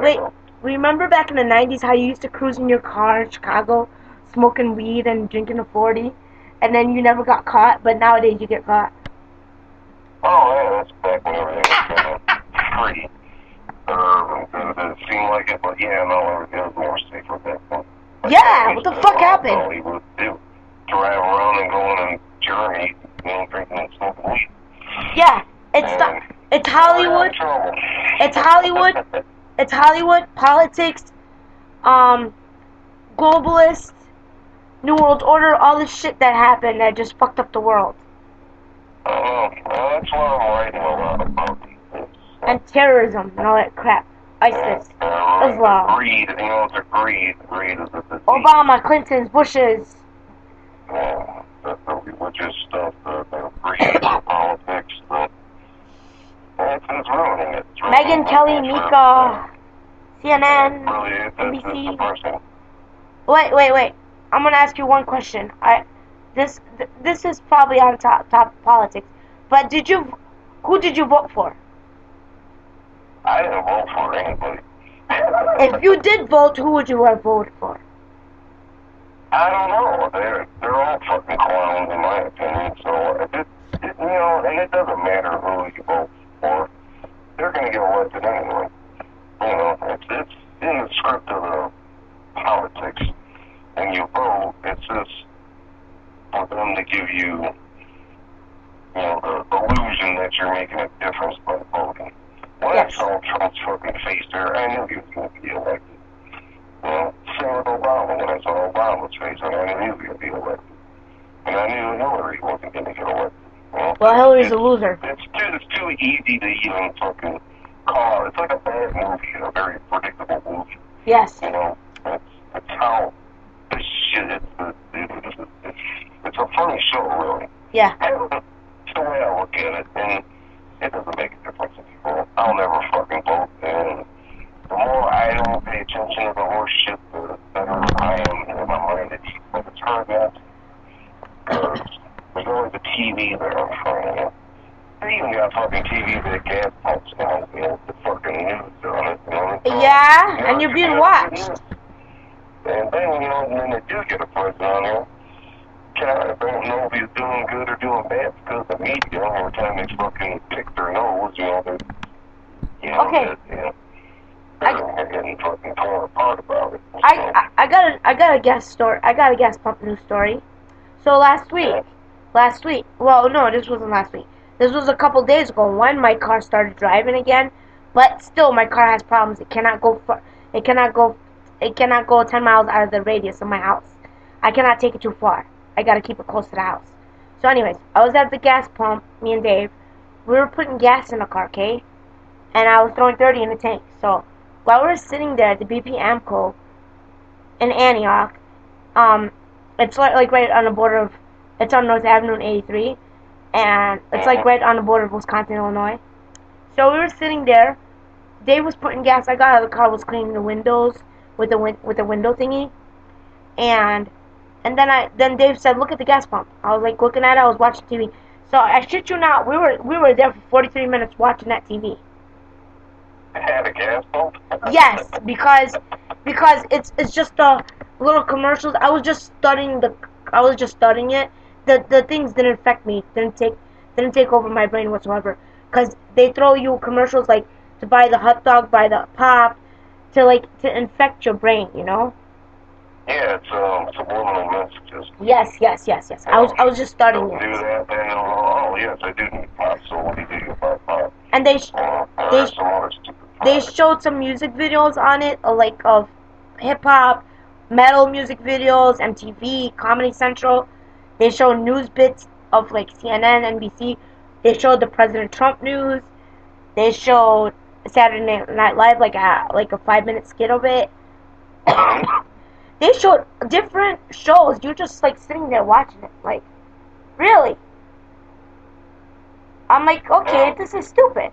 Wait. Remember back in the 90s how you used to cruise in your car in Chicago, smoking weed and drinking a 40, and then you never got caught, but nowadays you get caught? Oh, yeah, that's back when everything was kind of free. It seemed like it, but yeah, no, everything was more safer back then. Yeah, what the fuck happened? All we would do, drive around and go on a journey, drinking and smoking weed. Yeah, it's Hollywood. It's Hollywood, politics, globalist, New World Order, all this shit that happened that just fucked up the world. Oh, well, that's what I'm writing a lot about these things. And terrorism and all that crap. ISIS, Islam. Greed, it's a greed. Greed is a disease. Obama, Clinton's, Bush's. Yeah, the religious stuff, the greed, the politics, it's ruining it. Megyn Kelly, Mika, CNN, It's NBC. depressing. Wait. I'm gonna ask you one question. this is probably on top of politics. But who did you vote for? I didn't vote for anybody. If you did vote, who would you have voted for? I don't know. They're all fucking clowns in my opinion. So and it doesn't matter who you vote for. They're gonna get elected anyway. It's in the script of the politics. When you vote, it's just for them to give you, the illusion that you're making a difference by voting. When I saw Trump's fucking face there, I knew he was going to be elected. Same with Obama. When I saw Obama's face, I knew he was going to be elected. And I knew Hillary wasn't going to get elected. Well, Hillary's a loser. It's too easy to even fucking call. It's like a bad movie, a very predictable movie. Yes. It's how this shit. It's a funny show, really. Yeah. It's the way I look at it, and it doesn't make a difference to people. I'll never fucking vote, and the more I don't pay attention to the horse shit, the better I am in my mind at ease. But it's hard not to. Because there's always a TV there in front of you. They even got fucking TV that gas pumps now, with the fucking news on it, Yeah, and you're being watched. And then, when they do get a president on there, I don't know if he's doing good or doing bad because the media, every time they fucking pick their nose, they're getting fucking torn apart about it. I got a guest story. I got a guest pump news story. So last week, well, no, this wasn't last week. This was a couple days ago when my car started driving again, but still my car has problems. It cannot go 10 miles out of the radius of my house. I cannot take it too far. I gotta keep it close to the house. So anyways, I was at the gas pump, me and Dave. We were putting gas in the car, okay? And I was throwing 30 in the tank. So while we were sitting there at the BP Amco in Antioch, it's like right on the border of, it's on North Avenue and 83, and it's like right on the border of Wisconsin, Illinois. So we were sitting there. Dave was putting gas. I got out of the car, was cleaning the windows with the window thingy, and then Dave said, "Look at the gas pump." I was like looking at it. I was watching TV. So I shit you not, we were there for 43 minutes watching that TV. Had a gas pump? Yes, because it's just the little commercials. I was just studying it. The things didn't affect me. Didn't take over my brain whatsoever. Because they throw you commercials like to buy the hot dog, buy the pop, to infect your brain, Yeah, it's subliminal messages. Yes. I was just studying it. Do that, then yes, I do need pop. So what do you do about pop? And they showed some music videos on it, of hip hop, metal music videos, MTV, Comedy Central. They showed news bits of CNN, NBC. They showed the President Trump news. They showed Saturday Night Live, like a 5-minute skit of it. They showed different shows. You're just sitting there watching it. Really? I'm like, okay, this is stupid.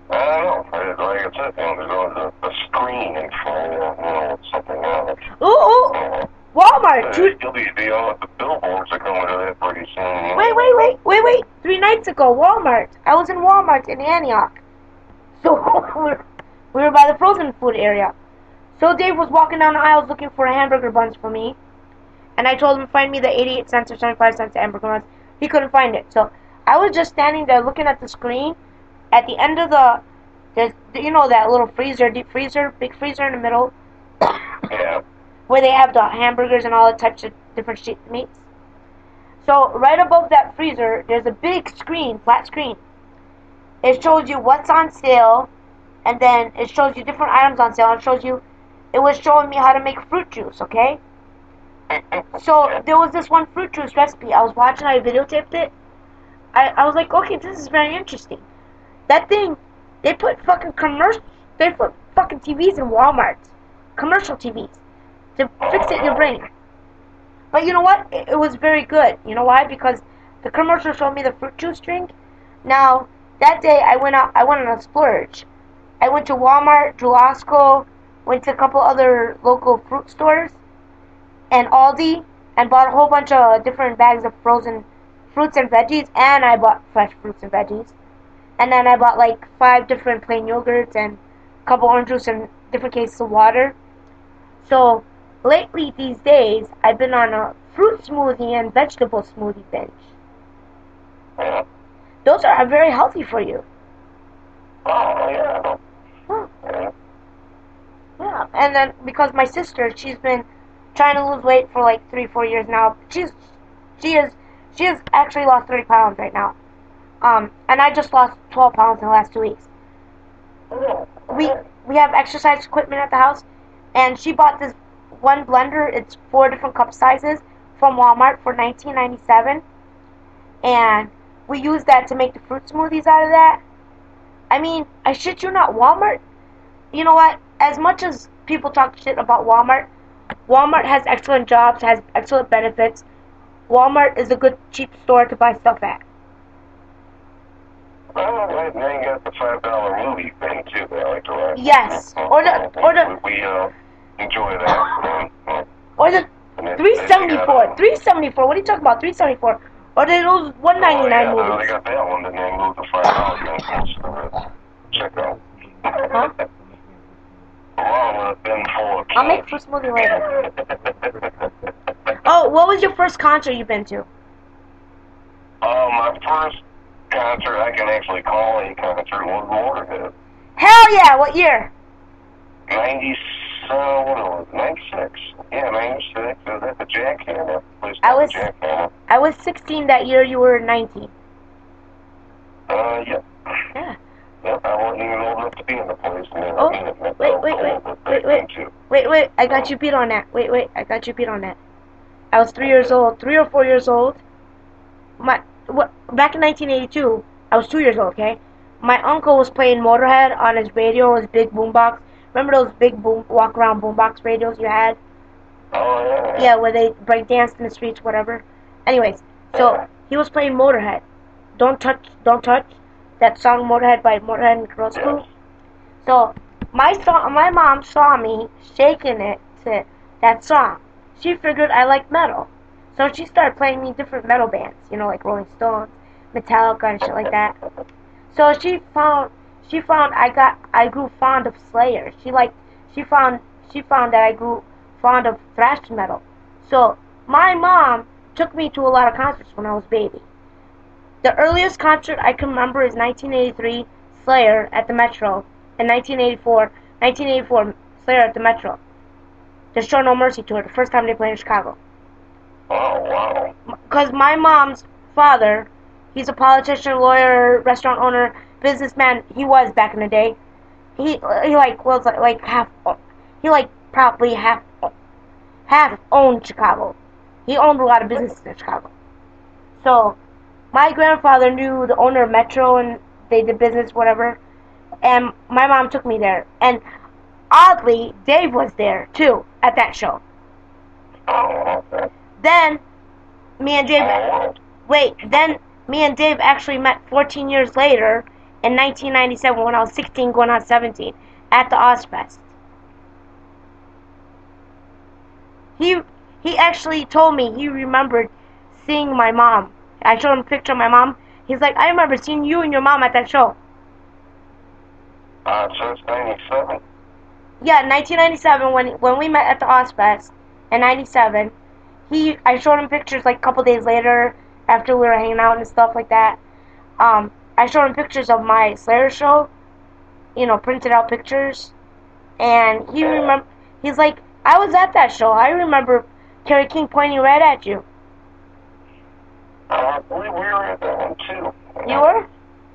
I don't know. Like I said, there's always a screen in front of something on it. Ooh. Walmart. The billboards are coming to that pretty soon. Wait. 3 nights ago, Walmart. I was in Walmart in Antioch. So we were by the frozen food area. So Dave was walking down the aisles looking for hamburger buns for me. And I told him to find me the 88 cents or 75 cents hamburger buns. He couldn't find it. So I was just standing there looking at the screen. At the end of that little freezer, deep freezer, big freezer in the middle. Yeah. Where they have the hamburgers and all the types of different meats. So right above that freezer, there's a big screen, flat screen. It shows you what's on sale, and then it shows you different items on sale. It was showing me how to make fruit juice, okay? So there was this one fruit juice recipe. I was watching, I videotaped it. I was like, okay, this is very interesting. That thing, they put fucking TVs in Walmart. Commercial TVs. To fix it in your brain. But you know what? It was very good. You know why? Because the commercial showed me the fruit juice drink. Now, that day I went on a splurge. I went to Walmart, Julasko, went to a couple other local fruit stores, and Aldi, and bought a whole bunch of different bags of frozen fruits and veggies, and I bought fresh fruits and veggies. And then I bought like 5 different plain yogurts and a couple orange juice and different cases of water. So lately these days, I've been on a fruit smoothie and vegetable smoothie binge. Yeah. Those are very healthy for you. Oh, yeah. Huh. Yeah. Yeah, and then because my sister, she's been trying to lose weight for like 3-4 years now. She has actually lost 30 pounds right now. And I just lost 12 pounds in the last 2 weeks. We have exercise equipment at the house, and she bought this one blender. It's 4 different cup sizes from Walmart for $19.97, and we use that to make the fruit smoothies out of that. I mean, I shit you not, Walmart. You know what? As much as people talk shit about Walmart, Walmart has excellent jobs, has excellent benefits. Walmart is a good, cheap store to buy stuff at. Well, then you got the $5 movie thing too. That I like to watch. Yes, or the we enjoy that. or the $3.74. What are you talking about? $3.74. Or those $1.99 movies. They got that one, then they moved the $5 thing to check out. Huh? I'll make fruit smoothie later. Oh, what was your first concert you've been to? My first concert I can actually call a concert was Motorhead. Hell yeah! What year? 96. Yeah, 96. It was at the Jackhammer. I was 16 that year. You were 19. Yep. Yeah. Yep, I wasn't even old enough to be in the place. Oh, wait, I got you beat on that. Wait, I got you beat on that. I was 3 years old, 3 or 4 years old. Back in 1982, I was 2 years old, okay? My uncle was playing Motorhead on his radio, his big boombox. Remember those big walk-around boombox radios you had? Oh, yeah. Yeah, where they break danced in the streets, whatever. Anyways, so he was playing Motorhead. Don't touch. That song Motorhead by Motorhead and Girls School. Yes. So my mom saw me shaking it to that song. She figured I liked metal. So she started playing me different metal bands, you know, like Rolling Stones, Metallica and shit like that. So she found I grew fond of Slayer. She found that I grew fond of thrash metal. So my mom took me to a lot of concerts when I was a baby. The earliest concert I can remember is 1983 Slayer at the Metro, and 1984 Slayer at the Metro. The Show No Mercy tour, the first time they played in Chicago. Oh, wow. Because my mom's father, he's a politician, lawyer, restaurant owner, businessman. He was back in the day. He probably half owned Chicago. He owned a lot of businesses in Chicago. So my grandfather knew the owner of Metro, and they did business, whatever. And my mom took me there. And oddly, Dave was there too at that show. Oh, okay. Then me and Dave actually met 14 years later in 1997 when I was 16 going on 17 at the Ozfest. He actually told me he remembered seeing my mom. I showed him a picture of my mom. He's like, I remember seeing you and your mom at that show. Since 97? Yeah, 1997 when we met at the Ozfest in 97. I showed him pictures like a couple days later after we were hanging out and stuff like that. I showed him pictures of my Slayer show, you know, printed out pictures, and he's like, I was at that show. I remember Kerry King pointing right at you. We were at that one too. You were?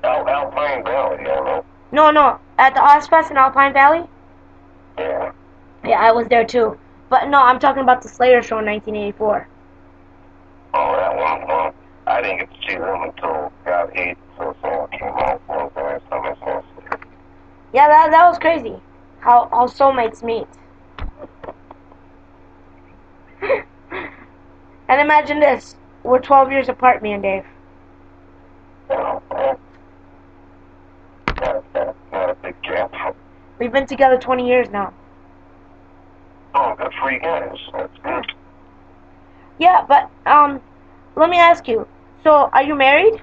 Alpine Valley, I don't know. No, at the Ozfest in Alpine Valley? Yeah. Yeah, I was there too. But no, I'm talking about the Slayer show in 1984. Oh, that one. Well, I didn't get to see them until God 8, so it came out. Well, the last time I saw Slayer. Yeah, that was crazy. How soulmates meet. And imagine this. We're 12 years apart, me and Dave. Not a big gap. We've been together 20 years now. Oh, good for you guys. That's good. Yeah, but let me ask you. So, are you married?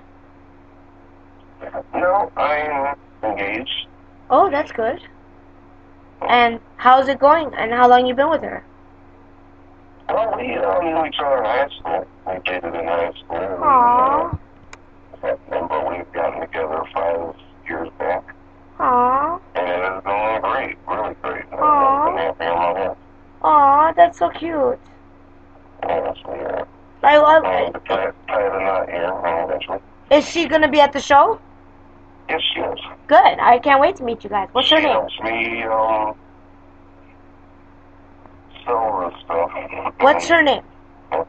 No, I'm engaged. Oh, that's good. And how's it going? And how long you been with her? Well, we knew each other in high school. We dated in high school. Aww. But we've gotten together 5 years back. Aww. And it is going great, really great. I've Aww. been happy on my own. Aw, that's so cute. Yes, we are. I love And it. tie the knot here eventually. Is she gonna be at the show? Yes, she is. Good. I can't wait to meet you guys. What's her She name? helps me sell this stuff. What's her name? Well,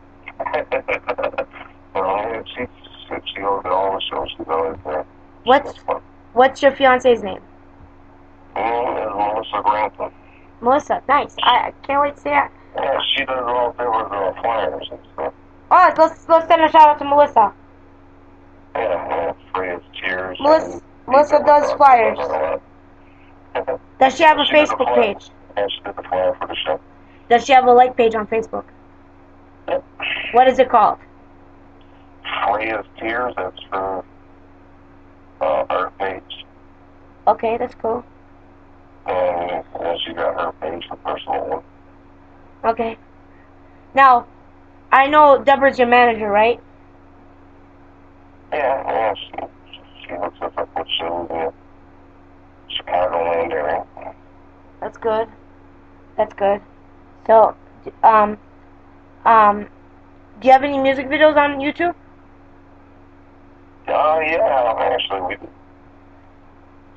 she goes to all the shows. She's always there. What's your fiance's name? Melissa Grantham. Melissa. Nice. I can't wait to see her. Yeah, she does all the flyers and stuff. Oh, let's send a shout out to Melissa. Yeah, Freya's Tears. Melissa does flyers. Does she have a Facebook page? Yeah, she did the flyer for the show. Does she have a like page on Facebook? Yep. What is it called? Freya's Tears, that's her art page. Okay, that's cool. And she got her page, her personal one. Okay. Now, I know Deborah's your manager, right? Yeah, she looks us up with shows in the Chicagoland area. That's good. That's good. So, do you have any music videos on YouTube? Yeah, actually we did.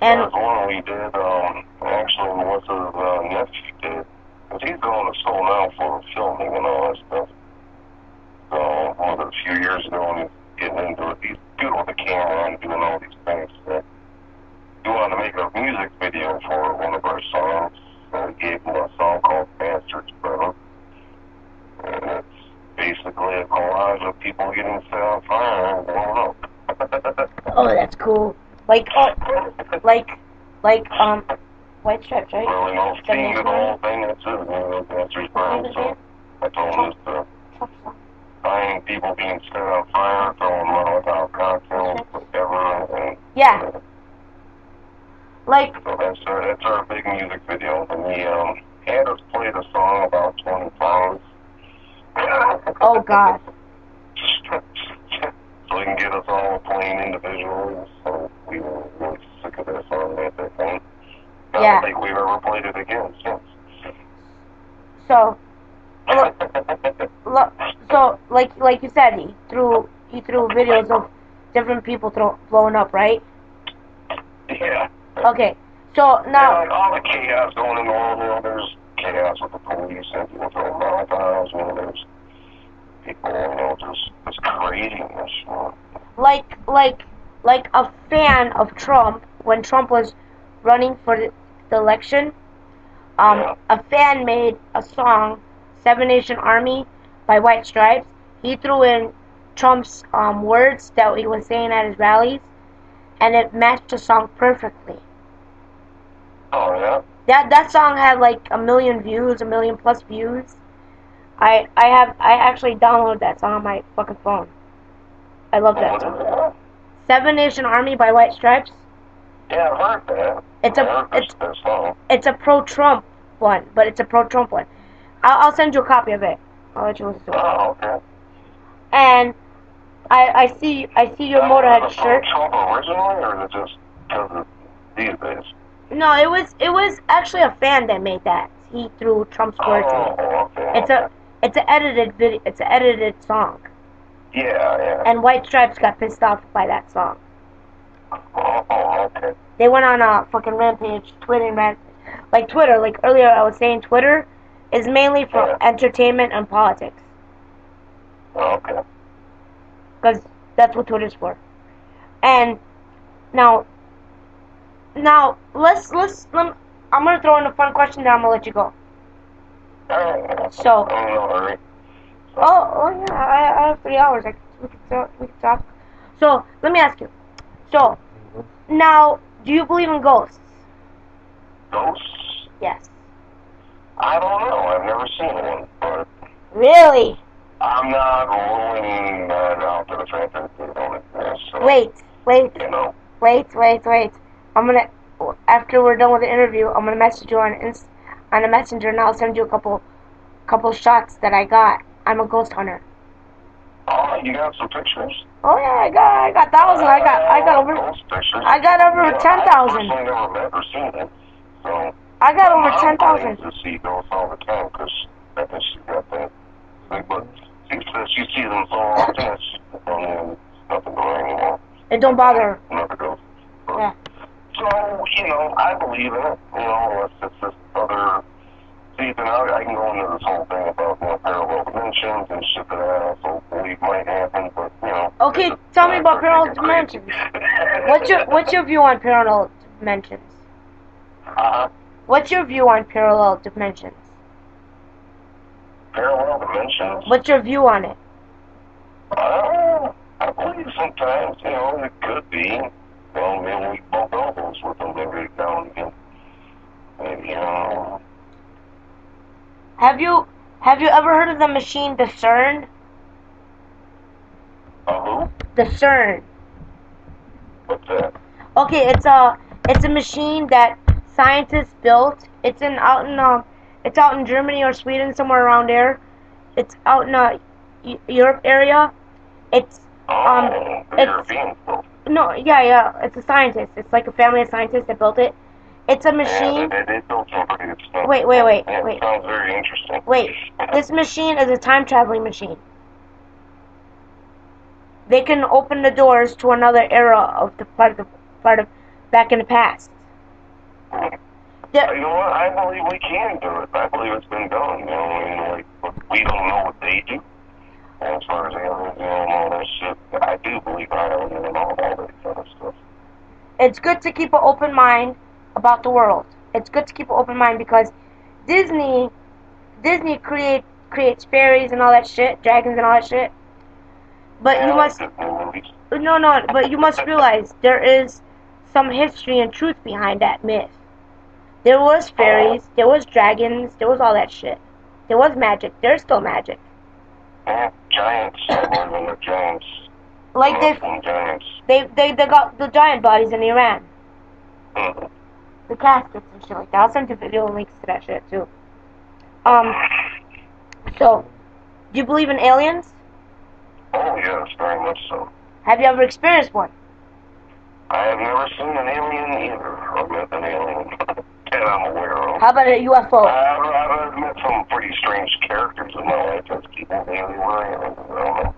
And there's one we did, actually Melissa's nephew did. Because he's going to school now for filming and all that stuff. So, a few years ago when he's getting into it, he's good with the camera and doing all these things. So, he wanted to make a music video for one of our songs. So we gave him a song called Bastards Brother. And it's basically a collage of people getting set on fire and blown up. oh, that's cool. Like White Stripes, right? Really, no theme of the whole thing, that's it. Bastards Brother. So I told him to find people being set on fire, throwing Molotov cocktails, whatever. And, yeah. Like. So that's our big music video. And he had us play the song about 20 times. Oh, God. So he can get us all playing individually. So we were really sick of that song at that point. I don't think we've ever played it again since. So, so like you said, he threw videos of different people blowing up, right? Yeah. Okay. So now. Like all the chaos going in the world, there's chaos with the police and people throwing Molotovs, there's people, just craziness. Like a fan of Trump, when Trump was running for the election, a fan made a song, Seven Nation Army by White Stripes. He threw in Trump's words that he was saying at his rallies, and it matched the song perfectly. Oh, yeah? That song had like 1 million views, 1 million plus views. I actually downloaded that song on my fucking phone. I love that song. Seven Nation Army by White Stripes. Yeah, I've heard that. It's a pro-Trump one, but it's a pro-Trump one. I'll send you a copy of it. I'll let you listen to it. Oh, okay. And I see your Motorhead shirt. Was it Trump originally, or is it just because of these days? No, it was actually a fan that made that. He threw Trump's words in it. Okay. It's an edited video. It's an edited song. Yeah. And White Stripes got pissed off by that song. Oh, okay. They went on a fucking rampage, Twitter rampage. Like Twitter, like earlier I was saying, Twitter is mainly for entertainment and politics. Okay. Because that's what Twitter's for. And now I'm gonna throw in a fun question, then I'm gonna let you go. So. Oh yeah, I have 3 hours. We can talk. So let me ask you. So now, do you believe in ghosts? Ghosts? Yes. I don't know. I've never seen one, but really? I'm not ruling that out to the fact that they don't exist. So, Wait. you know. Wait. I'm gonna, after we're done with the interview, I'm gonna message you on a messenger, and I'll send you a couple shots that I got. I'm a ghost hunter. Oh, you got some pictures? Oh yeah, I got thousands. I got over. Those pictures. I got over 10,000. I personally never seen it. So. I got over 10,000. To see ghosts all the time because I think she got that thing, but she says she sees them so often that she nothing going anymore. It don't bother her. Never goes. Yeah. So, I believe in it. It's just other. See, then I can go into this whole thing about parallel dimensions and shit that I also believe might happen, but Okay, tell me about parallel dimensions. What's your view on parallel dimensions? What's your view on parallel dimensions? Parallel dimensions? What's your view on it? I believe sometimes, it could be. Maybe we bump elbows with them every now and again. Maybe, Have you ever heard of the machine Discern? Who? Discern. What's that? Okay, it's a machine that scientists built. It's out in Germany or Sweden, somewhere around there. It's out in Europe area. It's European folks. No, yeah. It's a scientist. It's like a family of scientists that built it. It's a machine. Yeah, they built some pretty good stuff. Wait. It sounds very interesting. Wait, this machine is a time traveling machine. They can open the doors to another era of the part of back in the past. You know what? I believe we can do it. I believe it's been done. But we don't know what they do. As far as aliens, all that shit. I do believe aliens and all that other stuff. It's good to keep an open mind about the world. It's good to keep an open mind because Disney creates fairies and all that shit, dragons and all that shit. But you must but you must realize there is some history and truth behind that myth. There was fairies, there was dragons, there was all that shit. There was magic. There's still magic. Yeah, giants. I believe in the giants. Like they got the giant bodies in Iran. Mm-hmm. The caskets and shit like that. I'll send you video links to that shit too. So, do you believe in aliens? Oh yes, very much so. Have you ever experienced one? I have never seen an alien either, or met an alien that I'm aware of. How about a UFO? I've met some pretty strange characters in my life. As people anywhere, I don't know.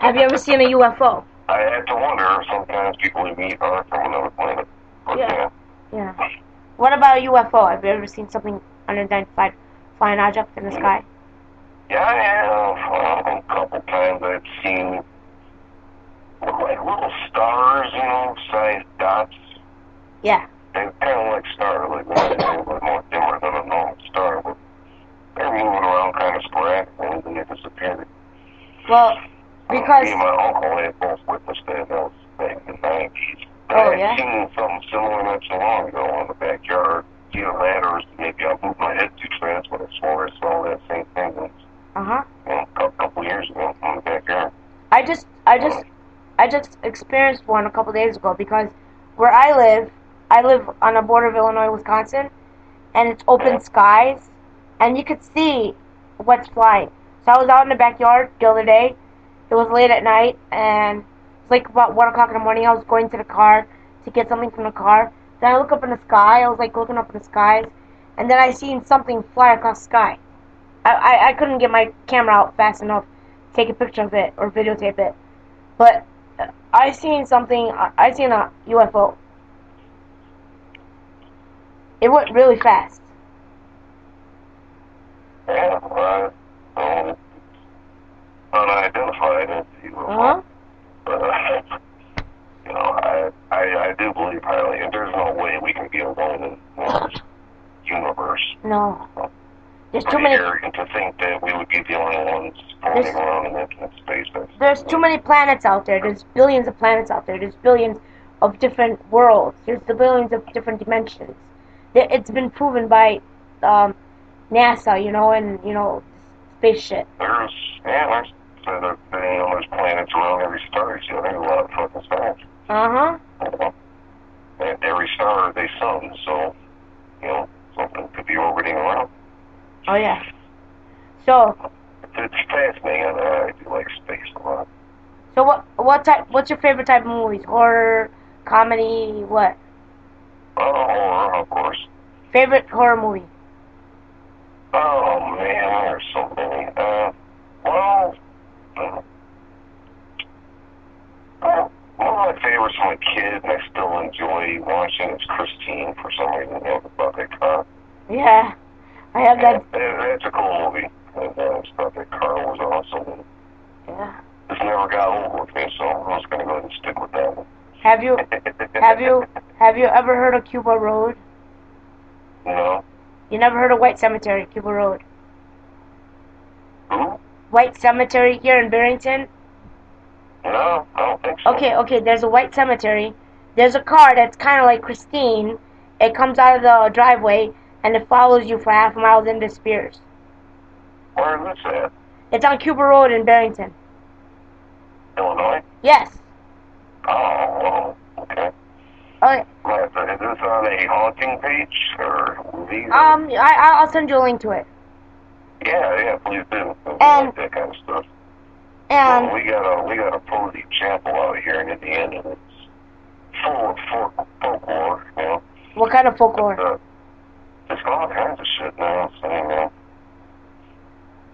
Have you ever seen a UFO? I had to wonder if sometimes people we meet are from another planet. But yeah. What about a UFO? Have you ever seen something unidentified flying object in the sky? Yeah, I have. A couple times I've seen like little stars, sized dots. Yeah. They're kind of like stars, like a little bit more dimmer than a normal star, but they're moving around kind of sporadically and they disappeared. Well, because... me and my uncle had both witnessed that. That was back in the 90s. I had seen something similar not so long ago in the backyard. See the ladders, maybe I moved my head too fast, but I swore I saw that same thing once. A couple years ago in the backyard. I just experienced one a couple days ago because where I live on the border of Illinois, Wisconsin, and it's open skies, and you could see what's flying. So I was out in the backyard the other day. It was late at night, and it was like about 1 o'clock in the morning. I was going to the car to get something from the car. Then I look up in the sky. I was like looking up in the skies, and then I seen something fly across the sky. I couldn't get my camera out fast enough to take a picture of it or videotape it. But I seen something. I seen a UFO. It went really fast. Yeah, unidentified as UFO. But I do believe highly, and there's no way we can be alone in this universe. No. There's too many. Arrogant to think that we would be the only ones floating around in infinite space. There's too many planets out there. There's billions of planets out there. There's billions of different worlds. There's the billions of different dimensions. It's been proven by NASA, and space shit. There's there's planets around every star. So there's a lot of fucking stars. And every star is a sun, so something could be orbiting around. Oh yeah. So. It's fascinating. I do like space a lot. So what's your favorite type of movies? Horror, comedy, what? Horror, of course. Favorite horror movie? Oh man, there's so many. One of my favorites from a kid, and I still enjoy watching, is Christine. For some reason, about that car. Yeah, I have that. That's a cool movie. And I thought that car was awesome. Yeah. This never got old with me, so I was gonna go ahead and stick with that one. Have you ever heard of Cuba Road? No. You never heard of White Cemetery, Cuba Road? Who? White Cemetery here in Barrington? No, I don't think so. Okay, there's a White Cemetery. There's a car that's kind of like Christine. It comes out of the driveway, and it follows you for half a mile, then disappears. Where is this at? It's on Cuba Road in Barrington. Illinois? Yes. Oh, okay. Okay. Is this on a haunting page, or movies? I'll send you a link to it. Yeah, please do. I like that kind of stuff. And we got a Posey Chapel out here in Indiana, and it's full of folklore, What kind of folklore? There's all kinds of shit now. So,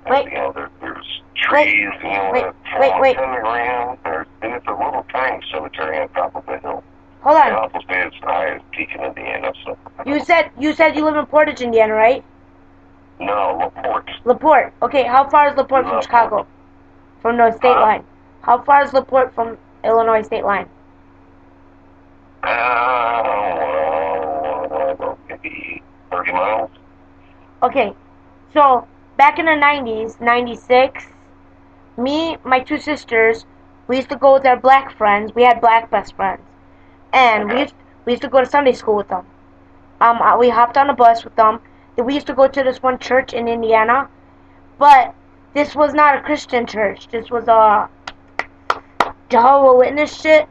Wait. There's trees, wait. And it's a little tiny cemetery on top of the hill. Hold on. They also say it's high as Peak in Indiana. So. You said you live in Portage, Indiana, right? No, LaPorte. LaPorte. Okay, how far is LaPorte from Chicago? From the state line. How far is LaPorte from Illinois state line? Maybe 30 miles. Okay, so back in the 90s, 96, me, my two sisters, we used to go with our black friends. We had black best friends. And we used to go to Sunday school with them. We hopped on a bus with them. Then we used to go to this one church in Indiana. But this was not a Christian church. This was a Jehovah's Witness shit.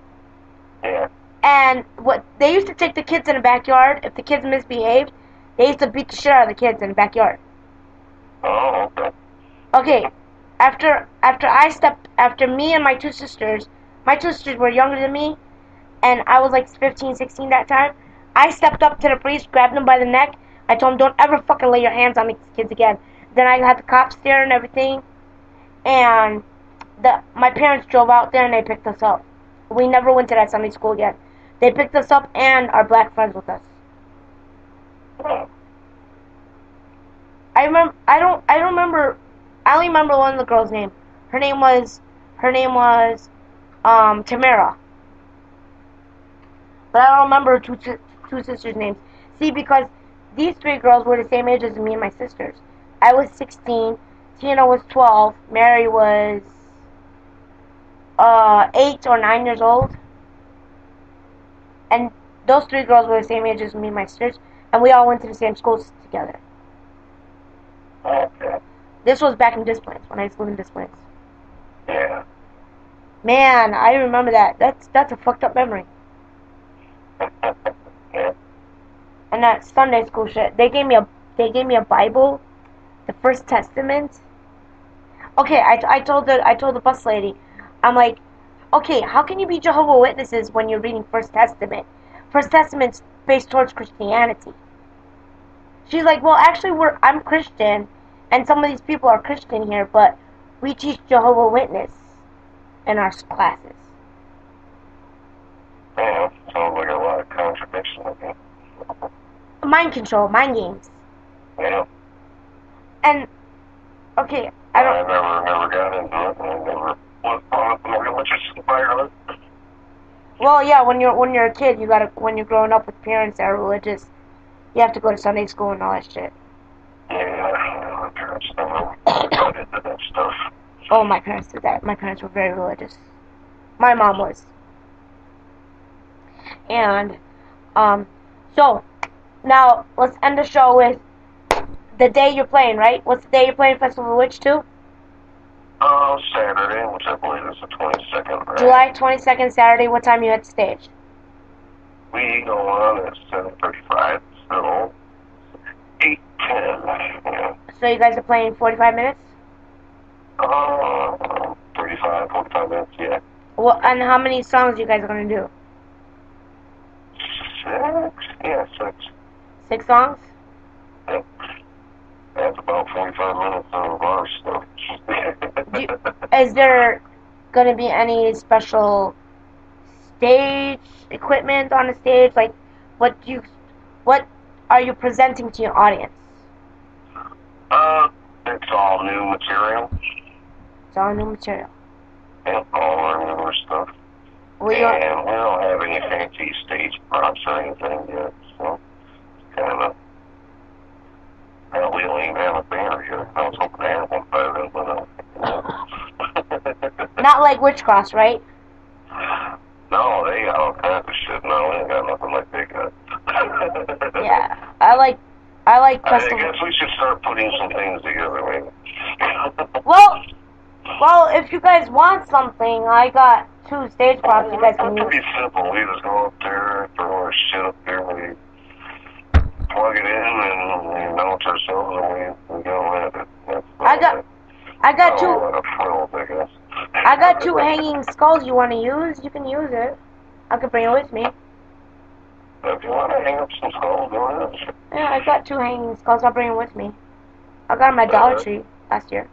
Yeah. And what they used to take the kids in the backyard. If the kids misbehaved, they used to beat the shit out of the kids in the backyard. Oh, okay. Okay, after me and my two sisters were younger than me, and I was like 15, 16 that time. I stepped up to the priest, grabbed him by the neck. I told him, don't ever fucking lay your hands on these kids again. Then I had the cops there and everything, and my parents drove out there and they picked us up. We never went to that Sunday school again. They picked us up and our black friends with us. I only remember one of the girls' name. Her name was Tamara. But I don't remember her two sisters' names. See, because these three girls were the same age as me and my sisters. I was 16, Tina was 12, Mary was 8 or 9 years old. And those three girls were the same age as me and my sisters, and we all went to the same schools together. Okay. This was back in Des Plaines, when I used to live in Des Plaines. Yeah. Man, I remember that. That's a fucked up memory. Yeah. And that Sunday school shit. They gave me a Bible, the First Testament. Okay, I told the bus lady, I'm like, okay, how can you be Jehovah's Witnesses when you're reading First Testament? First Testament's based towards Christianity. She's like, well, actually, I'm Christian, and some of these people are Christian here, but we teach Jehovah's Witness in our classes. Yeah, sounds like a lot of contradiction. Okay. Mind control, mind games. Yeah. And okay, I never got into it. I never was brought up in a religious environment. Well, yeah, when you're a kid, when you're growing up with parents that are religious, you have to go to Sunday school and all that shit. Yeah, my parents never got into that stuff. Oh, my parents did that. My parents were very religious. My mom was. And, so, now, let's end the show with the day you're playing, right? What's the day you're playing Festival of Witch too? Saturday, which I believe is the 22nd, right? July 22nd, Saturday. What time you at the stage? We go on at 7:35, so 8:10. Yeah. So you guys are playing 45 minutes? 35, 45 minutes, yeah. Well, and how many songs you guys are gonna do? 6? Yeah, 6. 6 songs? Yep. That's about 45 minutes of our stuff. Is there gonna be any special stage equipment on the stage? Like, what are you presenting to your audience? It's all new material. It's all new material. Yep, all our newer stuff. Well, and we don't have any fancy stage props or anything yet, so kind of. We don't even have a banner yet. I was hoping to have one by then, but not like Witchcross, right? No, they got all kinds of shit. No, we ain't got nothing like they got. Yeah, I like I guess we should start putting some things together, maybe. Well, if you guys want something, I got 2 stage props you guys can use. It's pretty simple. We just go up there, throw our shit up there, we plug it in, and we announce ourselves, and we go at it. I got 2. A lot of frills, I guess. I got 2 hanging skulls you want to use. You can use it. I could bring it with me. If you want to hang up some skulls, go ahead. Yeah, I got 2 hanging skulls. I'll bring it with me. I got them at Dollar Tree last year.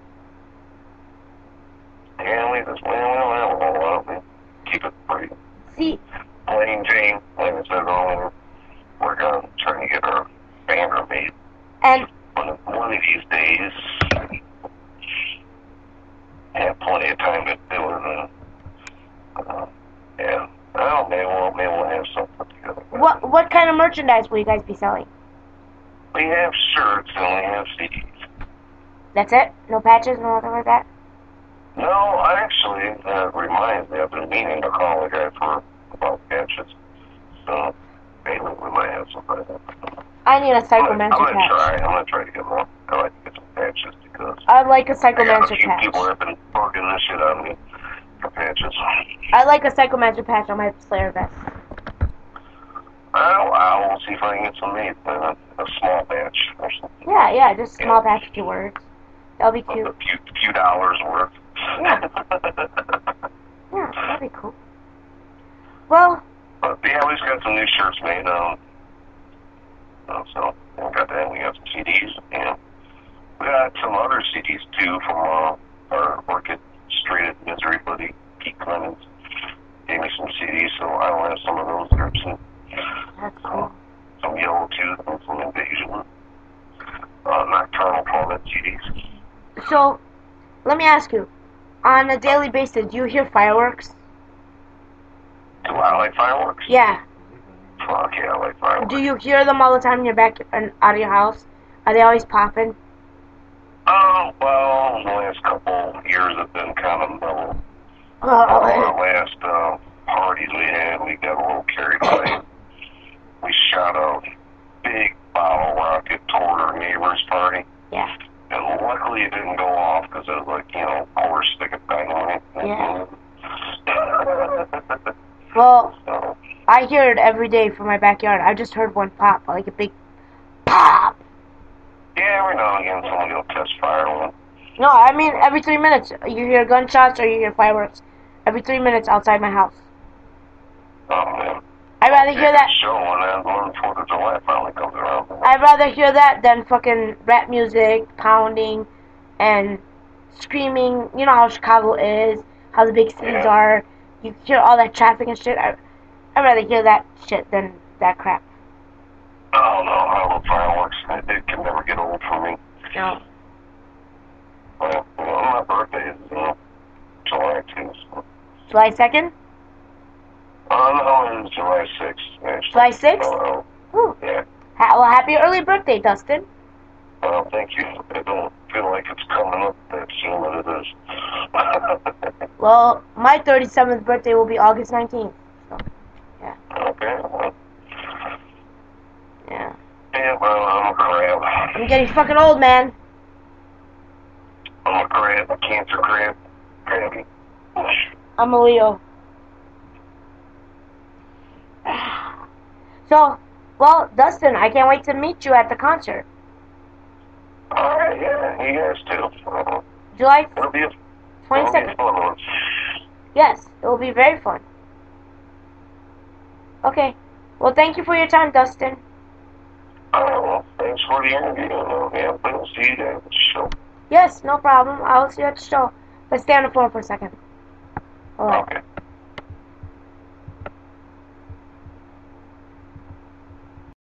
Yeah, we don't have a whole lot. We keep it pretty plain Jane. Like I said earlier, we're going to try to get our banner made. And one of these days, have plenty of time to do it. Yeah. Well, maybe we'll have something together. What kind of merchandise will you guys be selling? We have shirts and we have CDs. That's it? No patches, no nothing like that? No, actually, that reminds me. I've been meaning to call the guy about patches. So maybe we might have something. I need a Psychomancer patch. I'm gonna try to get one. I like to get some patches because I like a Psychomancer patch. People have been bugging this shit out of me for patches. I like a Psychomancer patch on my Slayer vest. I will see if I can get some made. A small patch or something. Yeah, just a small patch with your words. That'll be cute. A few dollars worth. Yeah. Yeah, that'd be cool. Well. But yeah, we just got some new shirts made. So we got that. We got some CDs, and we got some other CDs too from our orchestrated misery buddy Pete Clemens. Gave me some CDs, so I will have some of those there too. That's cool. Some Yellow Tooth and some Invasion. Nocturnal Torment CDs. So, let me ask you, on a daily basis, do you hear fireworks? Do I like fireworks? Yeah. Fuck yeah, I like fireworks. Do you hear them all the time in your back and out of your house? Are they always popping? Well, the last couple years have been kind of mellow. Our last parties we had, we got a little carried away. We shot a big bottle rocket toward our neighbor's party. Yeah. And luckily it didn't go off because it was like, core stick of dynamite. Yeah. Well, so, I hear it every day from my backyard. I just heard one pop, like a big pop. Yeah, every now and again somebody will test fire one. No, I mean every 3 minutes. You hear gunshots or you hear fireworks. Every 3 minutes outside my house. Oh, man. I'd rather hear that. Show when that 4th of July finally comes around. I'd rather hear that than fucking rap music, pounding, and screaming. You know how Chicago is, how the big cities are. You hear all that traffic and shit. I'd rather hear that shit than that crap. Oh no, I love fireworks. It can never get old for me. No. Well, my birthday is July 2. So. July 2nd? No, it's July 6th, actually. July 6th? Ooh. Yeah. Well, happy early birthday, Dustin. Well, thank you. I don't feel like it's coming up that soon, but it is. Well, my 37th birthday will be August 19th. So, yeah. Okay, well. Yeah. Yeah, well, I'm a crab. I'm getting fucking old, man. I'm a crab, a cancer crab. Crabby. I'm a Leo. So, well, Dustin, I can't wait to meet you at the concert. Alright, yeah, you guys too. July It'll be a 22nd. fun one. Yes, it will be very fun. Okay. Well, thank you for your time, Dustin. Well, thanks for the interview. Yeah, we'll see you there at the show. Yes, no problem. I'll see you at the show. Let's stay on the phone for a second. Hold on. Okay.